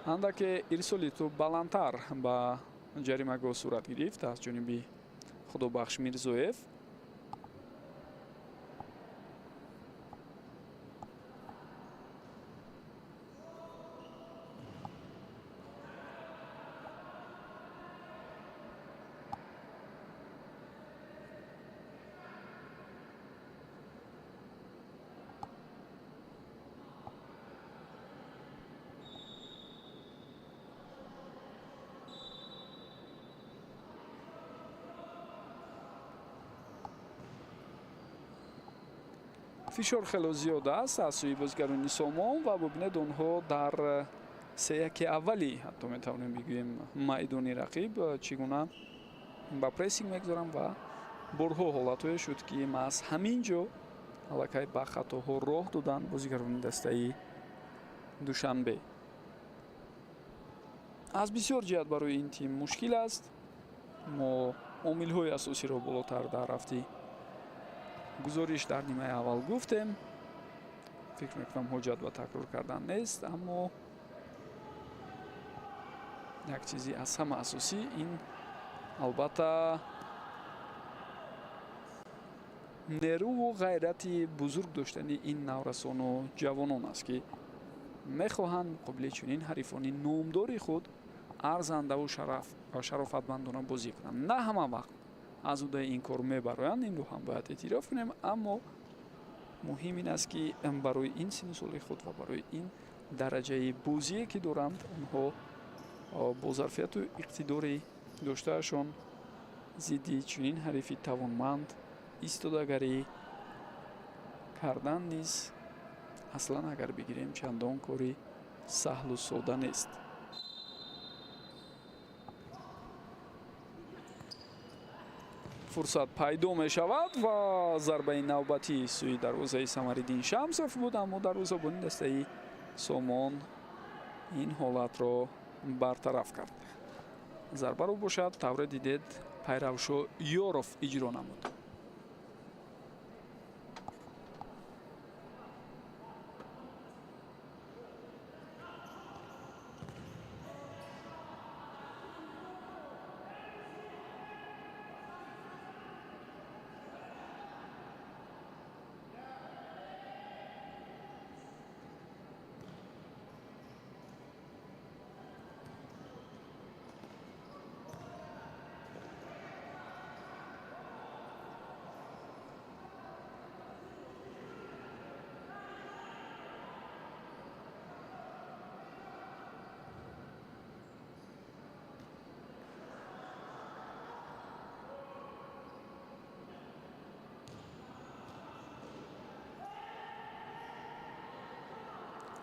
اندک ارسالی تو بلندتر به جریمه‌گاه صورت گرفت از جانب خدابخش میرزویف. фишор хело зиёд аст аз сӯи бозигарони Сомон ва бубинед онҳо дар сеяки аввали ҳатто метавонем бигӯем майдони рақиб чӣ гуна ба прессинг мегузарам ва борҳо ҳолатҳое шуд ки маҳз ҳамин ҷо аллакай ба хатоҳо роҳ доданд бозигарони дастаи Душанбе. аз бисёр ҷиҳат барои ин тим мушкил аст. мо омилҳои асосиро болотар дар рафти гузориш дар нимаи аввал гуфтем. фикр мекунам ҳоҷат ба такрор кардан нест, аммо як чизи аз ҳама асосӣ ин албатта нерӯву ғайрати бузург доштани ин наврасону ҷавонон аст ки мехоҳанд муқобили чунин ҳарифони номдори худ арзандаву шарофатмандона бозӣ кунанд. На ҳама вақт аз удаи ин кор мебароянд, инро ҳам бояд эътироф кунем, аммо муҳим ин аст ки барои ин синну соли худ ва барои ин дараҷаи бозие ки доранд онҳо бо зарфияту иқтидори доштаашон зидди чунин ҳарифи тавонманд истодагарӣ кардан низ аслан агар бигирем чандон кори саҳлу сода нест. фурсат пайдо мешавад ва зарбаи навбатии сӯи дарвозаи Самариддин Шамсов буд, аммо дарвозабони дастаи Сомон ин ҳолатро бартараф кард. зарбаро бошад тавре дидед Пайравшо Ёров иҷро намуд.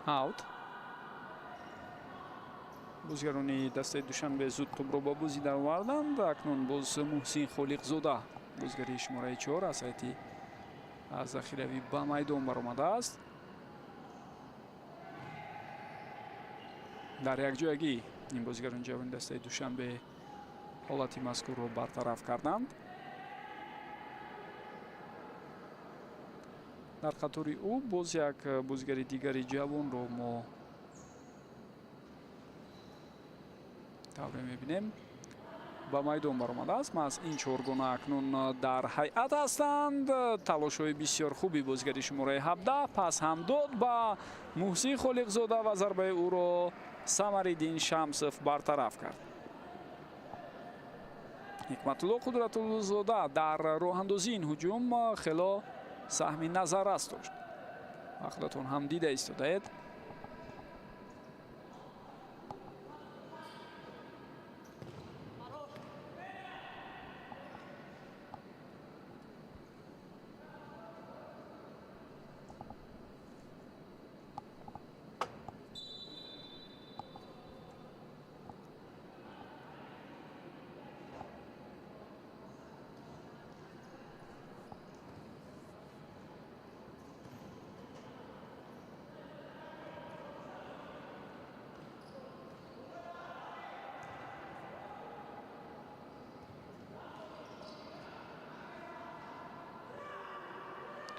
аут. бозигарони дастаи Душанбе зуд тӯбро ба бозӣ дароварданд. акнун боз Муҳсин Холиқзода бозигари шумораи 4 аз сайти захирави ба майдон баромадааст. дар якҷоягӣ ин бозигарони ҷавони дастаи Душанбе ҳолати мазкурро бартараф карданд. дар қатори ӯ боз як бозигари дигари ҷавонро мо тавре мебинем ба майдон баромадааст. маҳз ин чоргона акнун дар ҳайат ҳастанд. талошҳои бисёр хуби бозигари шумораи 17 пас ҳам дод ба Муҳсин Холиқзода ва зарбаи ӯро Самариддин Шамсов бартараф кард. ҳикматулло Қудратуллозода дар роҳандозии ин ҳуҷум хело саҳми назаррас дошт. вақтатон ҳам дида истодаед.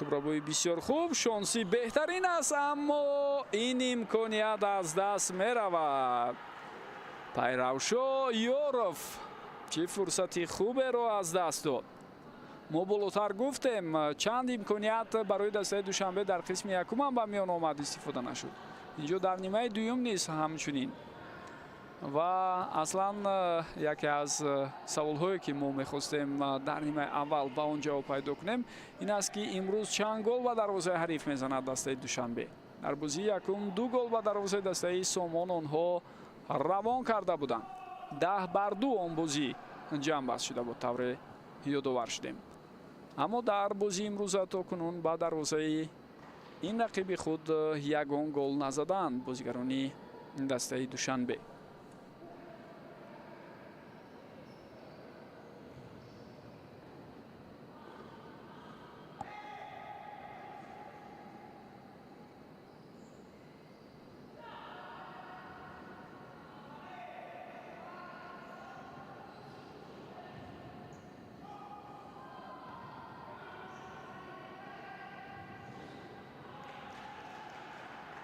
тӯбробои бисёр хуб, шонси беҳтарин аст, аммо ин имконият аз даст меравад. Пайравшо Ёров чӣ фурсати хуберо аз даст дод. мо болотар гуфтем чанд имконият барои дастаи Душанбе дар қисми якумам ба миён омад, истифода нашуд. инҷо дар нимаи дуюм низ ҳамчунин. ва аслан яке аз саволҳое ки мо мехостем дар нимаи аввал ба он ҷавоб пайдо кунем ин аст ки имрӯз чанд гол ба дарвозаи ҳариф мезанад дастаи Душанбе. дар бозии якум 2 гол ба дарвозаи дастаи Сомон онҳо равон карда буданд. 10-2 он бозӣ ҷамъбаст шуда буд, тавре ёдовар шудем. аммо дар бозии имрӯза то кунун ба дарвозаи این رقیب خود یگان گل نزدند بازیگرانی دسته دوشنبه.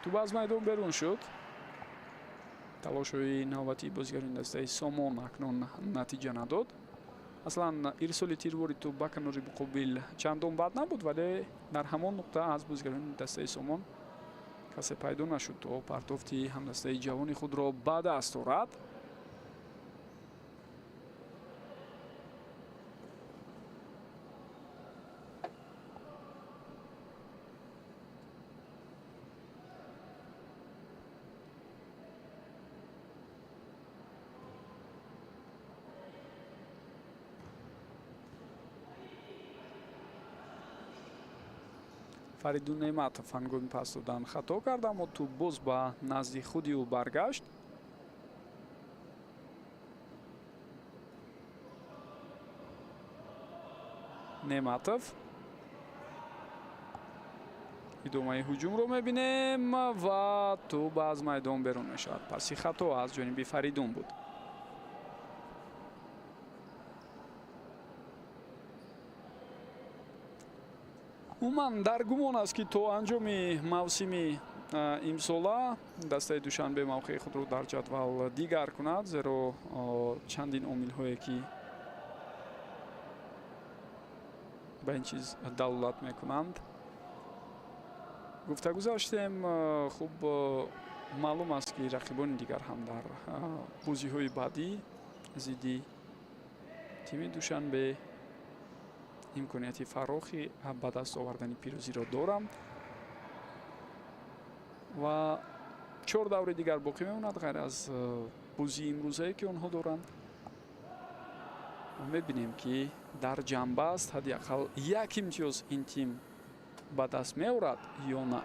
توپ از میدان بیرون شد. تلاش‌های نوبتی بازیگران دسته سومون اکنون نتیجه نداد. اصلا ارسال تیرباری توپ به کنار مقابل چندان بد نبود، ولی در همان نقطه از بازیگران دسته سومون کسی پیدا نشد تا پرتافتی هم دسته جوان خود را به دست آورد. فریدون نعمتов هنگامی پس دادن خطا کرد، اما توپ باز به نزد خودی او برگشت. نعمتov ادامه هجوم رو میبینیم و توپ از میدان بیرون میشود. پس خطا از جانب فریدون بود. عموما در گمان است که تا انجام موسم امساله دسته دوشنبه موقع خود را در جدول دیگر کند، زیرا چندین عامل هایی که به این چیز دلالت میکنند. گفته گذاشتیم خوب معلوم است که رقیبان دیگر هم در بازی های بعدی ضد تیم دوشنبه امکانیت فراخی به دست آوردن پیروزی را دارم و 4 دور دیگر باقی میماند غیر از بازی امروزه که آنها دارند. میبینیم که در جنبه است حداقل یک امتیاز این تیم به دست میآورد یا نه.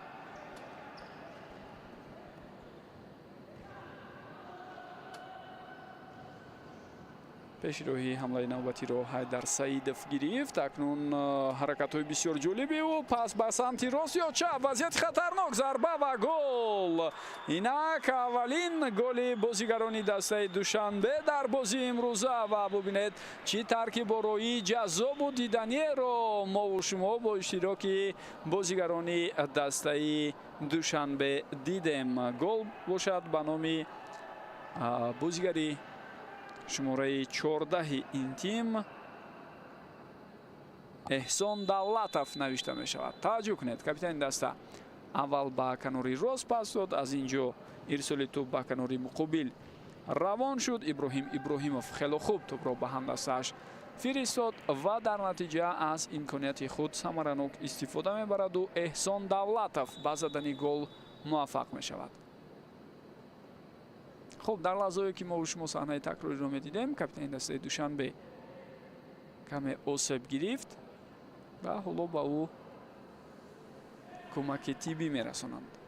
پیشروی حمله نوبتی رو حیدر سعیدов گرفت. اکنون حرکت های بسیار جالبی و پس به سمت راست یا چپ، وضعیت خطرناک، ضربه و گل. اینک اولین گل بازیگران دسته دوشنبه در بازی امروزه و ببینید چی ترکیب روی جذاب و دیدنی رو ما و شما با اشتراک بازیگران دسته دوشنبه دیدیم. گل باشد به نام بازیگری شماره 14 این تیم احسان دولتов نوشته می شود. توجه کنید کاپیتان دسته اول به کناری راست پاس داد، از اینجا ارسال توپ به کناری مقابل روان شد. ابراهیمov خیلی خوب توپ را به هم دستش فرستاد و در نتیجه از امکانیت خود ثمرناک استفاده می برد و احسان دولتov به زدن گل موفق می شود. خب در لحظه‌ای که ما و شما صحنه تکراری رو می‌دیدیم، کاپیتان دسته دوشنبه کمی آسیب گرفت و حالا با او کمک طبی می‌رسانند.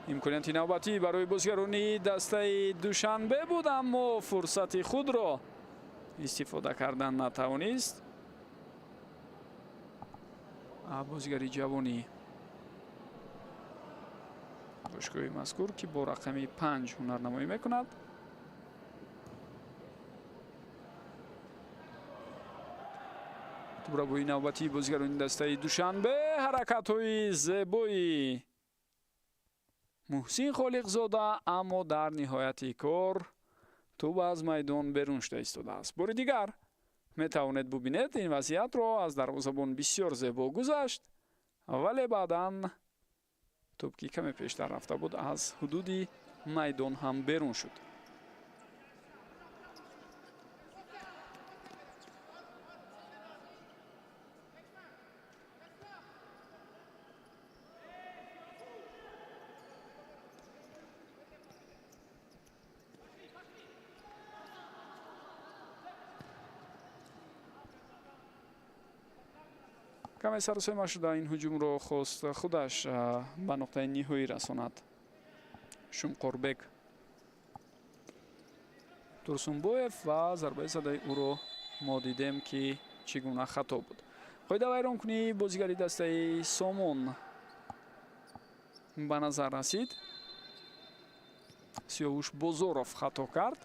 امکانیت نوبتی برای بازیگران دسته دوشنبه بود، اما فرصت خود را استفاده کردن نتوانست. بازیگری جوانی باشگاه مذکور که با رقم 5 هنرنمایی میکند. توپ را با نوبتی بازیگران دسته دوشنبه، حرکت های زیبایی محسن خالقزاده، اما در نهایت کار توپ از میدان بیرون شده ایستاده است. بار دیگر метавонед бубинед ин вазиятро аз дарвозабон бисёр зебо гузашт, вале баъдан тӯбки каме пештар рафта буд, аз ҳудуди майдон ҳам берун шуд. каме сарусема шуда ин ҳуҷумро хост худаш ба нуқтаи ниҳоӣ расонад. Шумқорбек Турсунбоев ва зарбаи задаи ӯро мо дидем ки чӣ гуна хато буд. қоида вайронкунии бозигари дастаи Сомон ба назар расид. Сиёвуш Бозоров хато кард.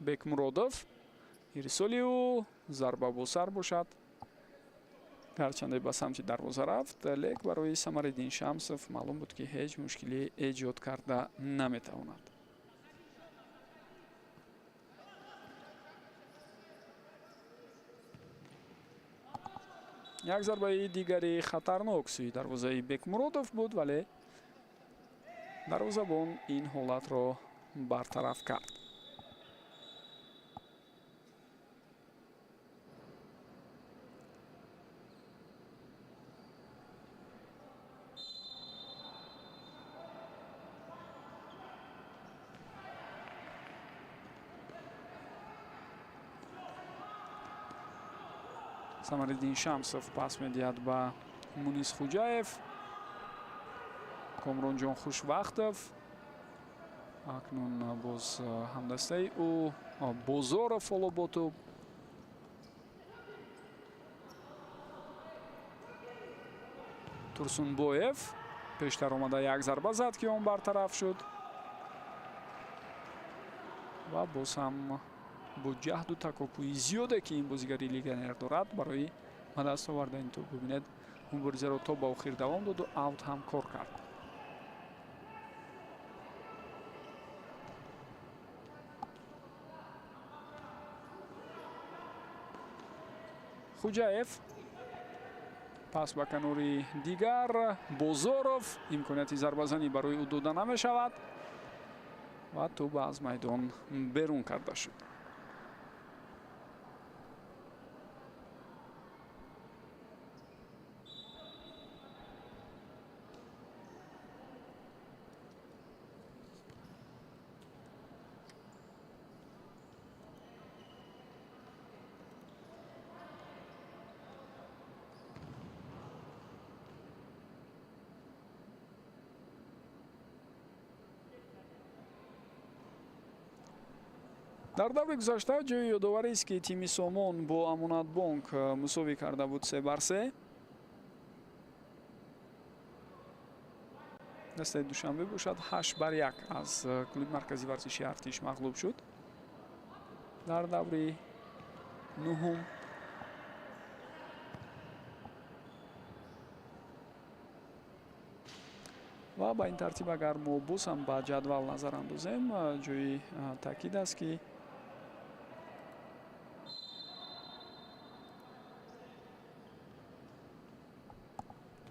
Бекмуродов ирсоли ӯ зарба бо сар бошад. гарчанде ба самти дарвоза рафт, лек барои Самариддин Шамсов маълум буд ки ҳеҷ мушкилӣ эҷод карда наметавонад. як зарбаи дигари хатарнок сӯи дарвозаи Бекмуродов буд, вале дарвозабон ин ҳолатро бартараф кард. Самариддин Шамсов пас медиҳад ба Мунис Хуҷаев. Комронҷон Хушвақтов акнун боз ҳамдастаи ӯ Бозоров ҳоло бо тӯб. Турсунбоев пештар омада як зарба зад ки он бартараф шуд ва боз ҳам бо ҷаҳду такопӯи зиёде ки ин бозигари легионер дорад барои ба даст овардаи тӯб бубинед муборизаро то ба охир давом доду аут ҳам кор кард. Хуҷаев пас ба канори дигар Бозоров имконияти зарбазанӣ барои ӯ дода намешавад ва тӯб аз майдон берун карда шуд. дар даври гузашта ҷои ёдоварист ки тими Сомон бо Амонатбонк мусовӣ карда буд 3-3. дастаи душанбе бошад 8-1 аз клуби марказии варзиши Артиш мағлуб шуд. дар даври нуҳум ва ба ин тартиб агар мо боз ҳам ба ҷадвал назар андозем, ҷои таъкид аст ки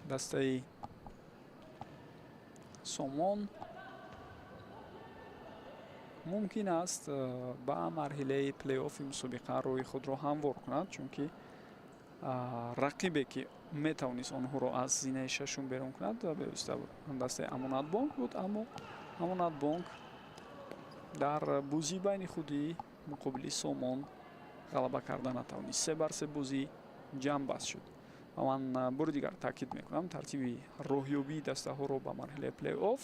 дастаи Сомон мумкин аст ба марҳилаи плей-оффи мусобиқа рӯи худро ҳамвор кунад, чунки рақибе ки метавонист онҳоро аз зинаи шашум берун кунад бевосита дастаи Амонатбонк буд, аммо Амонатбонк дар бозии байни худи муқобили Сомон ғалаба карда натавонист. 3-3 бозӣ ҷамъбаст шуд. ман бори дигар таъкид мекунам, тартиби роҳёбии дастаҳоро ба марҳилаи плей-офф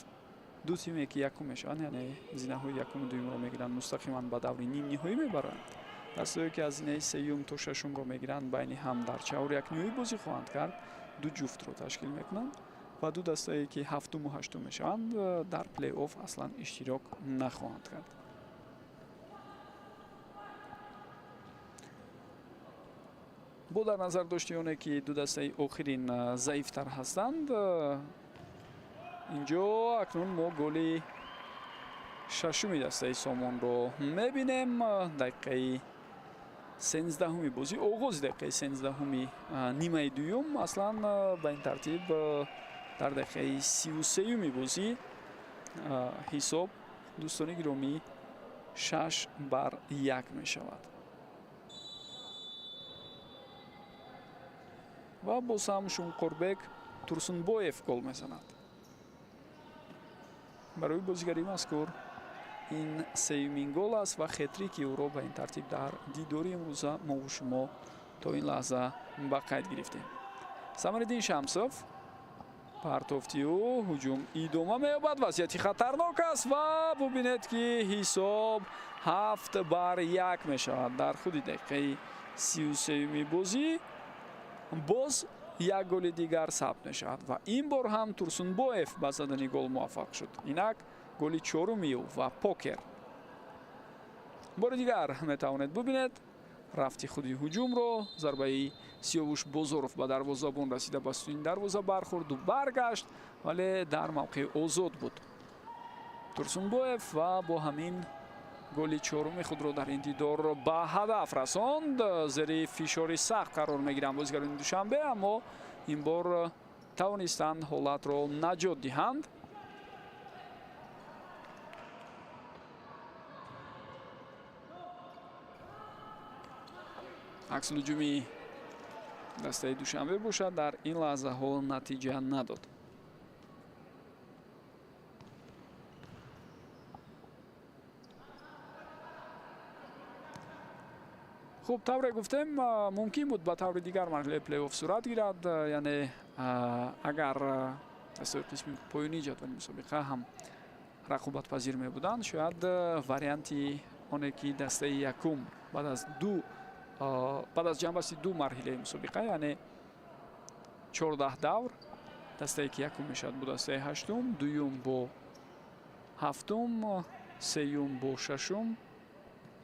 ду тиме ки якум мешаванд, яъне зинаҳои якуму дуюмро мегиранд, мустақиман ба даври нимниҳоӣ мебаранд. дастаҳое ки аз зинаи сеюм то шашумро мегиранд, байни ҳам дар чавори якниҳоӣ бозӣ хоҳанд кард, ду ҷуфтро ташкил мекунанд ва ду дастае ки ҳафтуму ҳаштум мешаванд дар плей-офф аслан иштирок нахоҳанд кард. бо дар назар дошти оне ки ду дастаи охирин заифтар ҳастанд, инҷо акнун мо голи шашуми дастаи Сомонро мебинем. Дақиқаи 13-уми бозӣ, оғози дақиқаи 13-уми нимаи дуюм. Аслан ба ин тартиб дар дақиқаи 33-уми бозӣ ҳисоб дӯстони гиромӣ 6-1 мешавад. ва боз ҳам Шунқурбек Турсунбоев гол мезанад. барои бозигари мазкур ин сеюмин гол аст ва хетрики ӯро ба ин тартиб дар дидори имрӯза мову шумо то ин лаҳза ба қайд гирифтем. Самариддин Шамсов партофтиу ҳуҷум идома меёбад. вазъияти хатарнок аст ва бубинед ки ҳисоб 7-1 мешавад. дар худи дақиқаи 33-уми бозӣ боз як голи дигар сабт мешавад ва ин бор ҳам Турсунбоев ба задани гол муваффақ шуд. Инак голи чоруми ӯ ва покер. бори дигар метавонед бубинед рафти худи ҳуҷумро. зарбаи Сиёвуш Бозоров ба дарвозабон расида ба стуни дарвоза бархӯрду баргашт, вале дар мавқеи озод буд Турсунбоев ва бо ҳамин голи чоруми худро дар ин дидор ба ҳадаф расонд. зери фишори сахт қарор мегиранд бозигарони Душанбе, аммо ин бор тавонистанд ҳолатро наҷот диҳанд. аксилҳуҷуми дастаи Душанбе бошад, дар ин лаҳзаҳо натиҷа надод. хуб, тавре гуфтем, мумкин буд ба таври дигар марҳилаи плей-офф сурат гирад. яъне агар дастаи қисми поёнии ҷадвали мусобиқа ҳам рақобатпазир мебуданд, шояд варианти оне ки дастаи якум баъд аз ҷанбасти ду марҳилаи мусобиқа, яъне 14 давр, дастае ки якум мешавад бо дастаи ҳаштум, дуюм бо ҳафтум, сеюм бо шашум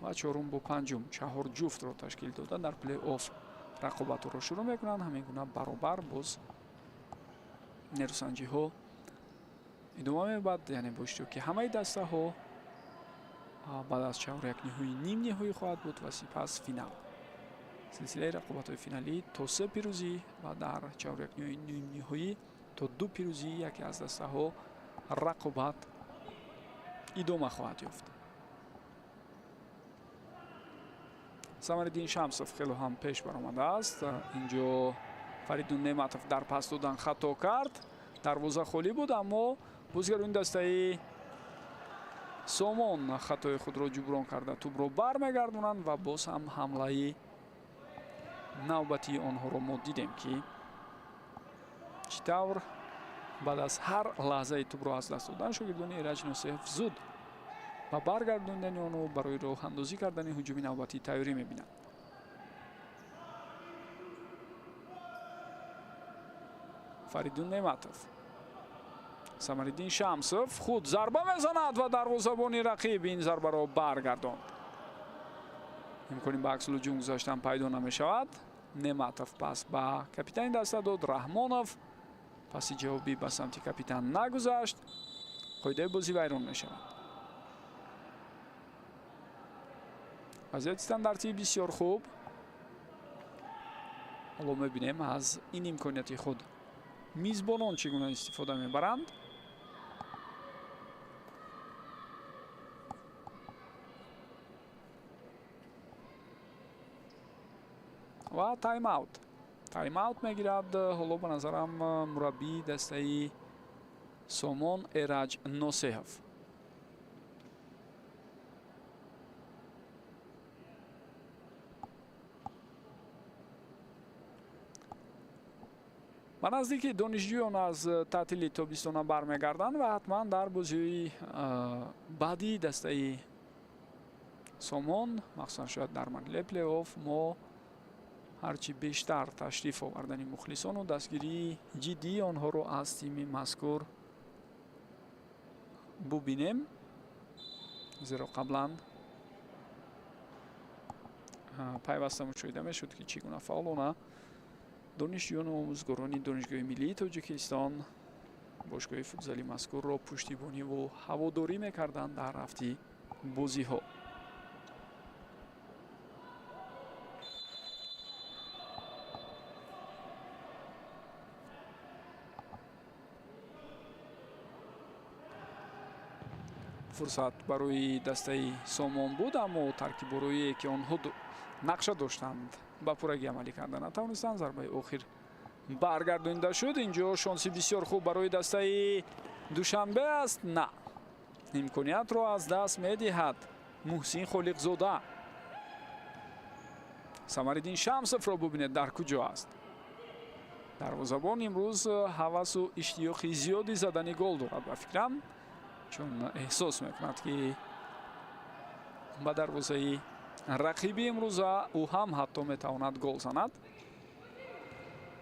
ва чорум бо панҷум, чаҳор ҷуфтро ташкил дода дар плей-офф рақобатро шурӯъ мекунанд. ҳамин гуна баробар боз нерӯсанҷиҳо идома меёбад, яъне бо иштироки ҳамаи дастаҳо баъд аз чаҳорякниҳои нимниҳоӣ хоҳад буд ва сипас финал. силсилаи рақобатҳои финалӣ то 3 пирӯзӣ ва дар чаҳорякниҳои нимниҳоӣ то 2 пирӯзӣ яке аз дастаҳо рақобат идома хоҳад ёфт. Самариддин Шамсов хело ҳам пеш баромадааст. инҷо Фаридун Неъматов дар пас додан хато кард. дарвоза холӣ буд, аммо бозигарони дастаи Сомон хатои худро ҷуброн карда тӯбро бармегардонанд ва боз ҳам ҳамлаи навбатии онҳоро мо дидем ки чӣ тавр баъд аз ҳар лаҳзаи тӯбро аз даст додан шогирдони Эраҷ Носеҳов зуд ба баргардондани онро барои роҳандозӣ кардани ҳуҷуми навбатӣ тайёрӣ мебинанд. Фаридун Неъматов, Самариддин Шамсов худ зарба мезанад ва дарвозабони рақиб ин зарбаро баргардонд. имкони ба аксилҳуҷум гузаштан пайдо намешавад. Неъматов пас ба капитани даста дод. Раҳмонов паси ҷавобӣ ба самти капитан нагузашт. қоидаи бозӣ вайрон мешавад. вазъияти стандартӣ бисёр хуб. ҳоло мебинем аз ин имконияти худ мизбонон чӣ гуна истифода мебаранд. ва тайм-аут мегирад. ҳоло ба назарам мураббии дастаи Сомон Эраҷ Носеҳов. ба наздики донишҷӯён аз таътили тобистона бармегарданд ва ҳатман дар бозиҳои баъдии дастаи Сомон, махсусан шояд дар марҳилаи плей-офф, мо ҳарчи бештар ташриф овардани мухлисону дастгирии ҷиддии онҳоро аз тими мазкур бубинем. зеро қаблан пайваста мушоҳида мешуд ки чӣ гуна фаъолона донишҷӯёну омӯзгорони донишгоҳи миллии Тоҷикистон бошгоҳи футзали мазкурро пуштибониву ҳаводорӣ мекарданд дар рафти бозиҳо. фурсат барои дастаи Сомон буд, аммо таркиббороие ки онҳо нақша доштанд ба пуррагӣ амалӣ карда натавонистанд. Зарбаи охир баргардонида шуд. Инҷо шонси бисёр хуб барои дастаи Душанбе аст. На, имкониятро аз даст медиҳад Муҳсин Холиқзода. Самариддин Шамсовро бубинед дар куҷо аст. дарвозабон имрӯз ҳавасу иштиёқи зиёди задани гол дорад ба фикрам, чун эҳсос мекунад ки ба дарвозаи рақиби имрӯза ӯ ҳам ҳатто метавонад гол занад.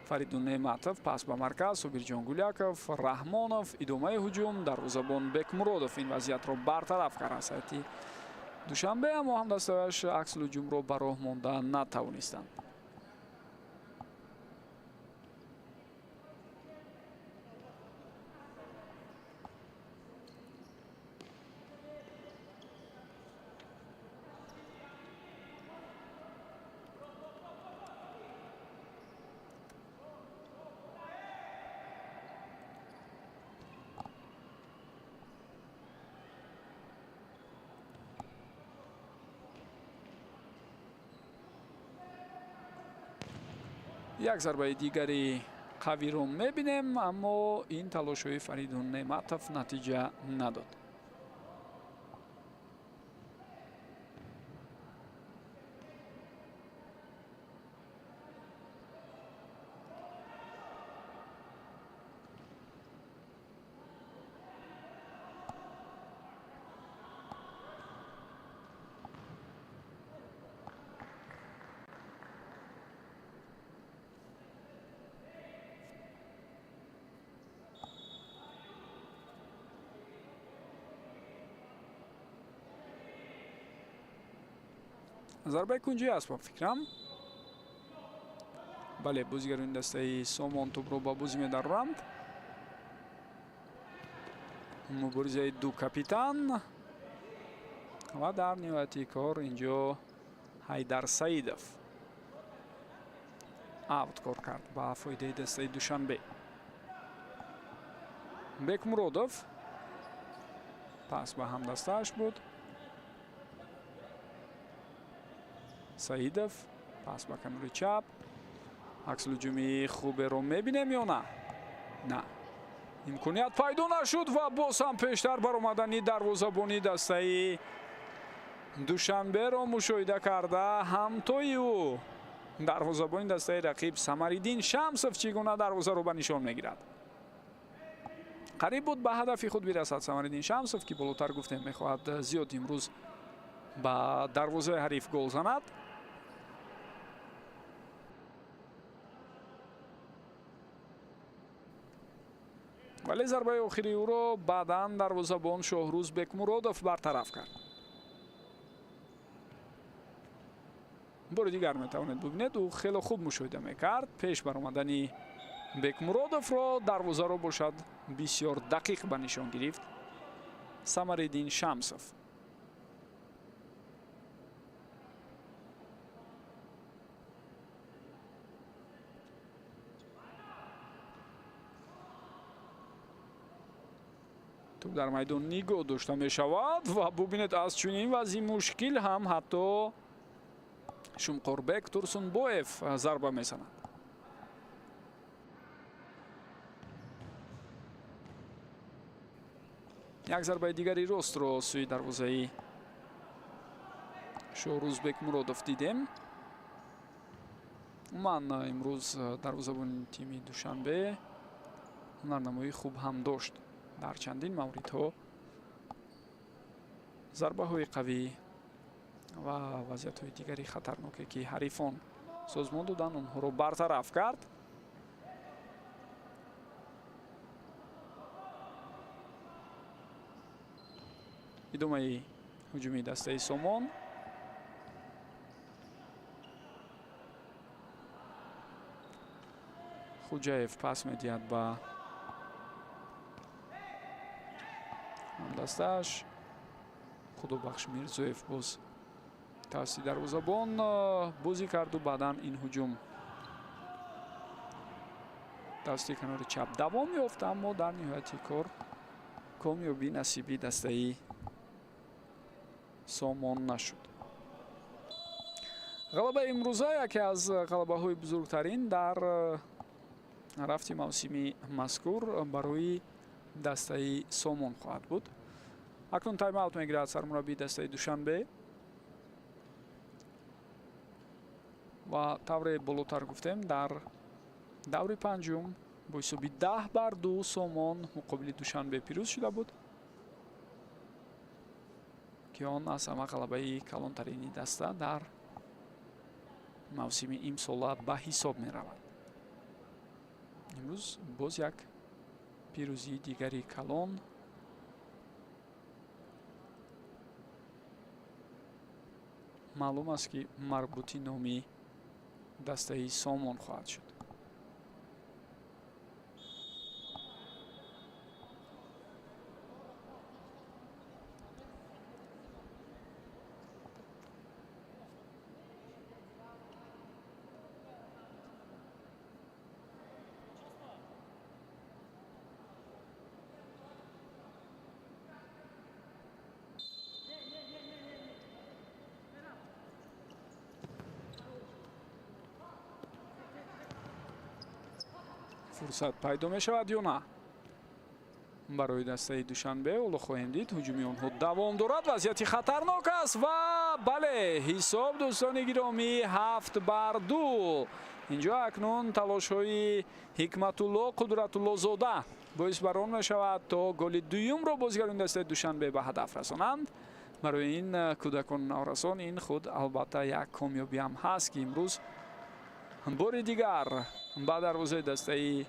Фаридун Неъматов пас ба марказ, Собирҷон Гуляков, Раҳмонов, идомаи ҳуҷум, дарвозабон Бекмуродов ин вазъиятро бартараф кард аз сайти Душанбе, аммо ҳамдастааш аксул ҳуҷумро ба роҳ монда натавонистанд. як зарбаи дигари қавиро мебинем, аммо ин талошҳои Фаридун Неъматов натиҷа надод. зарбаи кунҷӣ аст ба фикрам. бале, бозигарони дастаи Сомон тӯбро ба бозӣ медароранд. муборизаи ду капитан ва дар ниҳояти кор инҷо Ҳайдар Саидов аут кор кард ба фоидаи дастаи Душанбе. Бекмуродов пас ба ҳамдастааш буд. Саидов пас ба канори чап. аксулҳуҷуми хуберо мебинем ё на? На, имконият пайдо нашуд ва боз ҳам пештар баромадани дарвозабони дастаи Душанберо мушоҳида карда ҳамтои ӯ дарвозабони дастаи рақиб Самариддин Шамсов чӣ гуна дарвозаро ба нишон мегирад. қариб буд ба ҳадафи худ бирасад Самариддин Шамсов, ки болотар гуфтем мехоҳад зиёд имрӯз ба дарвозаи ҳариф гол занад. вале зарбаи охири ӯро баъдан дарвозабон Шоҳрӯз Бекмуродов бартараф кард. бори дигар метавонед бубинед, ӯ хеле хуб мушоҳида мекард. пеш баромадани Бекмуродовро дарвозаро бошад бисёр дақиқ ба нишон гирифт Самариддин Шамсов. توپ در میدان نگاه داشته می شود و ببینید از چنین وضعی مشکل هم حتی شمقربک تورسونبویف ضربه میزند. یک ضربه دیگری راست رو سوی دروازه شوروز بکمرودوف دیدیم. من امروز دروازه‌بان تیم دوشنبه هنرنمایی خوب هم داشت در چندین موردها. ضربه های قوی و وضعیت های دیگری خطرناکی که حریفان سازمان دادن اونها رو برطرف کرد. ادامه هجومی دسته سومون. خوجاєв پاس میدهد با дасташ. Худобахш Мирзоев боз тавсси дарвозабон бозӣ карду баъдан ин ҳуҷум тавсси канори чап давом ёфт, аммо дар ниҳояти кор комёбӣ насиби дастаи Сомон нашуд. ғалабаи имрӯза яке аз ғалабаҳои бузургтарин дар рафти мавсими мазкур барои дастаи Сомон хоҳад буд. акнун тайм-аут мегирад сармураббии дастаи Душанбе ва тавре болотар гуфтем дар даври панҷум бо ҳисоби 10-2 Сомон муқобили Душанбе пирӯз шуда буд ки он аз ҳама ғалабаи калонтарини даста дар мавсими имсола ба ҳисоб меравад. имрӯз боз як пирӯзии дигари калон маълум аст ки марбути номи дастаи Сомон хоҳад шуд. фурсат пайдо мешавад ё на барои дастаи Душанбе? ҳоло хоҳем дид ҳуҷуми онҳо давом дорад. вазъияти хатарнок аст ва бале ҳисоб дӯстони гиромӣ 7-2. инҷо акнун талошҳои Ҳикматулло Қудратуллозода боис бар он мешавад то голи дуюмро бозигарони дастаи Душанбе ба ҳадаф расонанд. барои ин кӯдакони наврасон ин худ албатта як комёбӣ ҳам ҳаст ки имрӯз бори дигар ба дарвозаи дастаи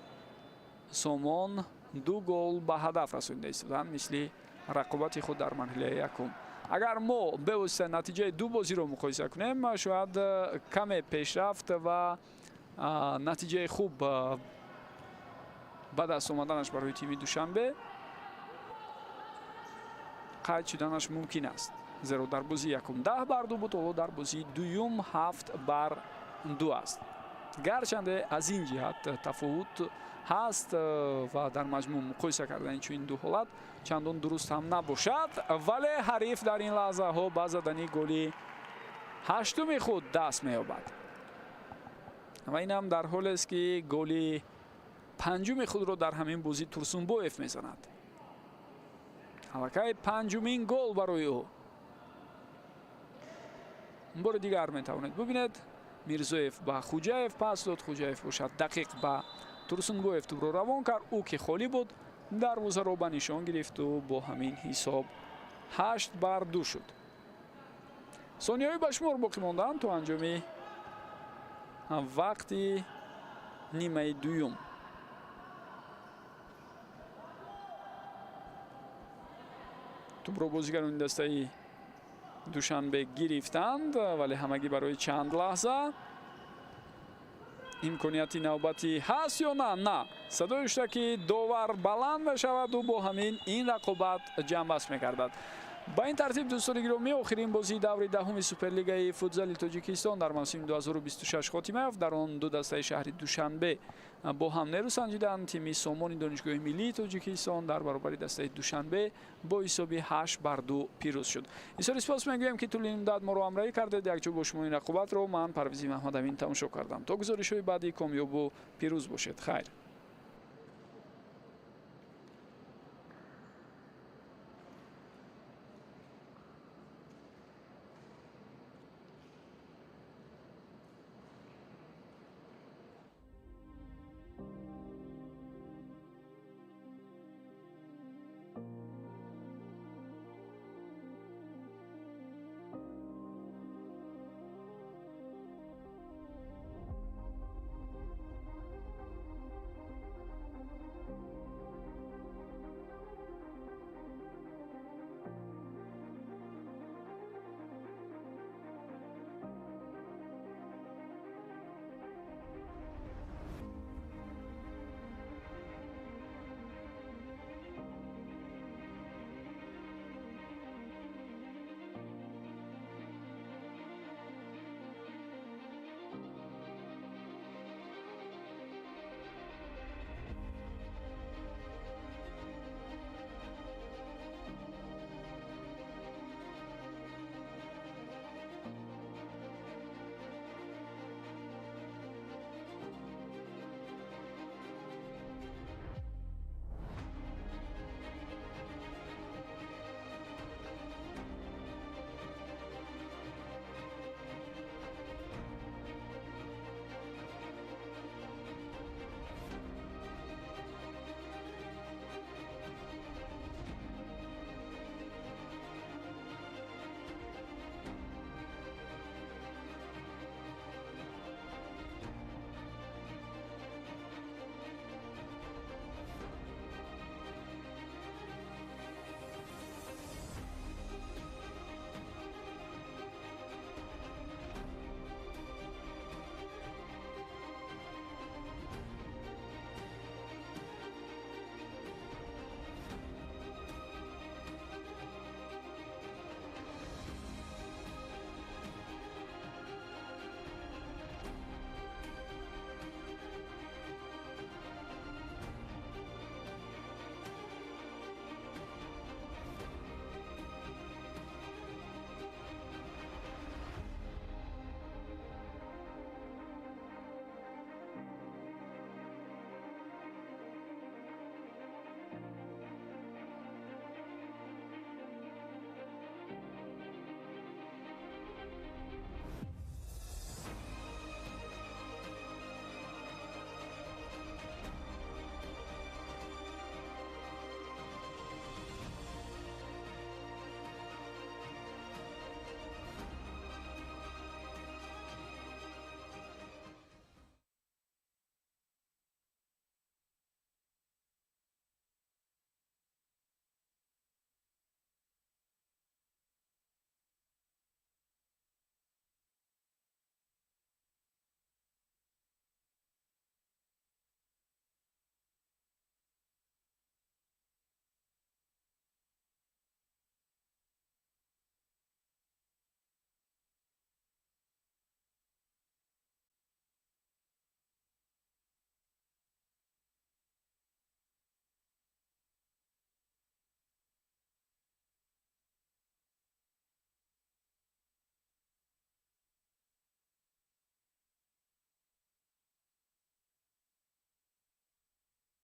Сомон 2 гол ба ҳадаф расонида истоданд мисли рақобати худ дар марҳилаи якум. агар мо бевосита натиҷаи ду бозиро муқоиса кунем шояд каме пешрафт ва натиҷаи хуб ба даст омаданаш барои тими Душанбе қайд шуданаш мумкин аст. зеро дар бозии якум 10-2 буд, ҳоло дар бозии дуюм 7-2 аст. гарчанде аз ин ҷиҳат тафовут ҳаст ва дар маҷмӯъ муқоиса кардани чунин ду ҳолат чандон дуруст ҳам набошад, вале ҳариф дар ин лаҳзаҳо ба задани голи ҳаштуми худ даст меёбад ва инам дар ҳолест ки голи панҷуми худро дар ҳамин бозӣ Турсунбоев мезанад. аллакай панҷумин гол барои ӯ. бори дигар метавонед бубинед Мирзоев ба Хуҷаев пас дод, Хуҷаев бошад дақиқ ба Турсунбоев тӯбро равон кард, ӯ ки холӣ буд дарвозаро ба нишон гирифту бо ҳамин ҳисоб 8-2 шуд. сонияҳои ба шумор боқӣ мондаанд то анҷоми вақти нимаи дуюм. тӯбро бозигарони дастаи Душанбе гирифтанд, вале ҳамагӣ барои чанд лаҳза. имконияти навбатӣ ҳаст ё на? На. садои шуда ки довар баланд мешаваду бо ҳамин ин рақобат ҷамъбаст мегардад. ба ин тартиб дӯстони гиромӣ охирин бозии даври даҳуми Суперлигаи футзали Тоҷикистон дар мавсими 2026 хотима ёфт. дар он ду дастаи шаҳри Душанбе бо ҳам нерӯ санҷиданд. тими Сомони донишгоҳи миллии Тоҷикистон дар баробари дастаи Душанбе бо ҳисоби 8-2 пирӯз шуд. бисёр спос мегӯям ки тӯлини муддат моро ҳамроҳӣ кардед. якҷо бо шумо ин рақобатро ман Парвизи Маҳмадамин тамошо кардам. то гузоришҳои баъди комёбу пирӯз бошед. хайр.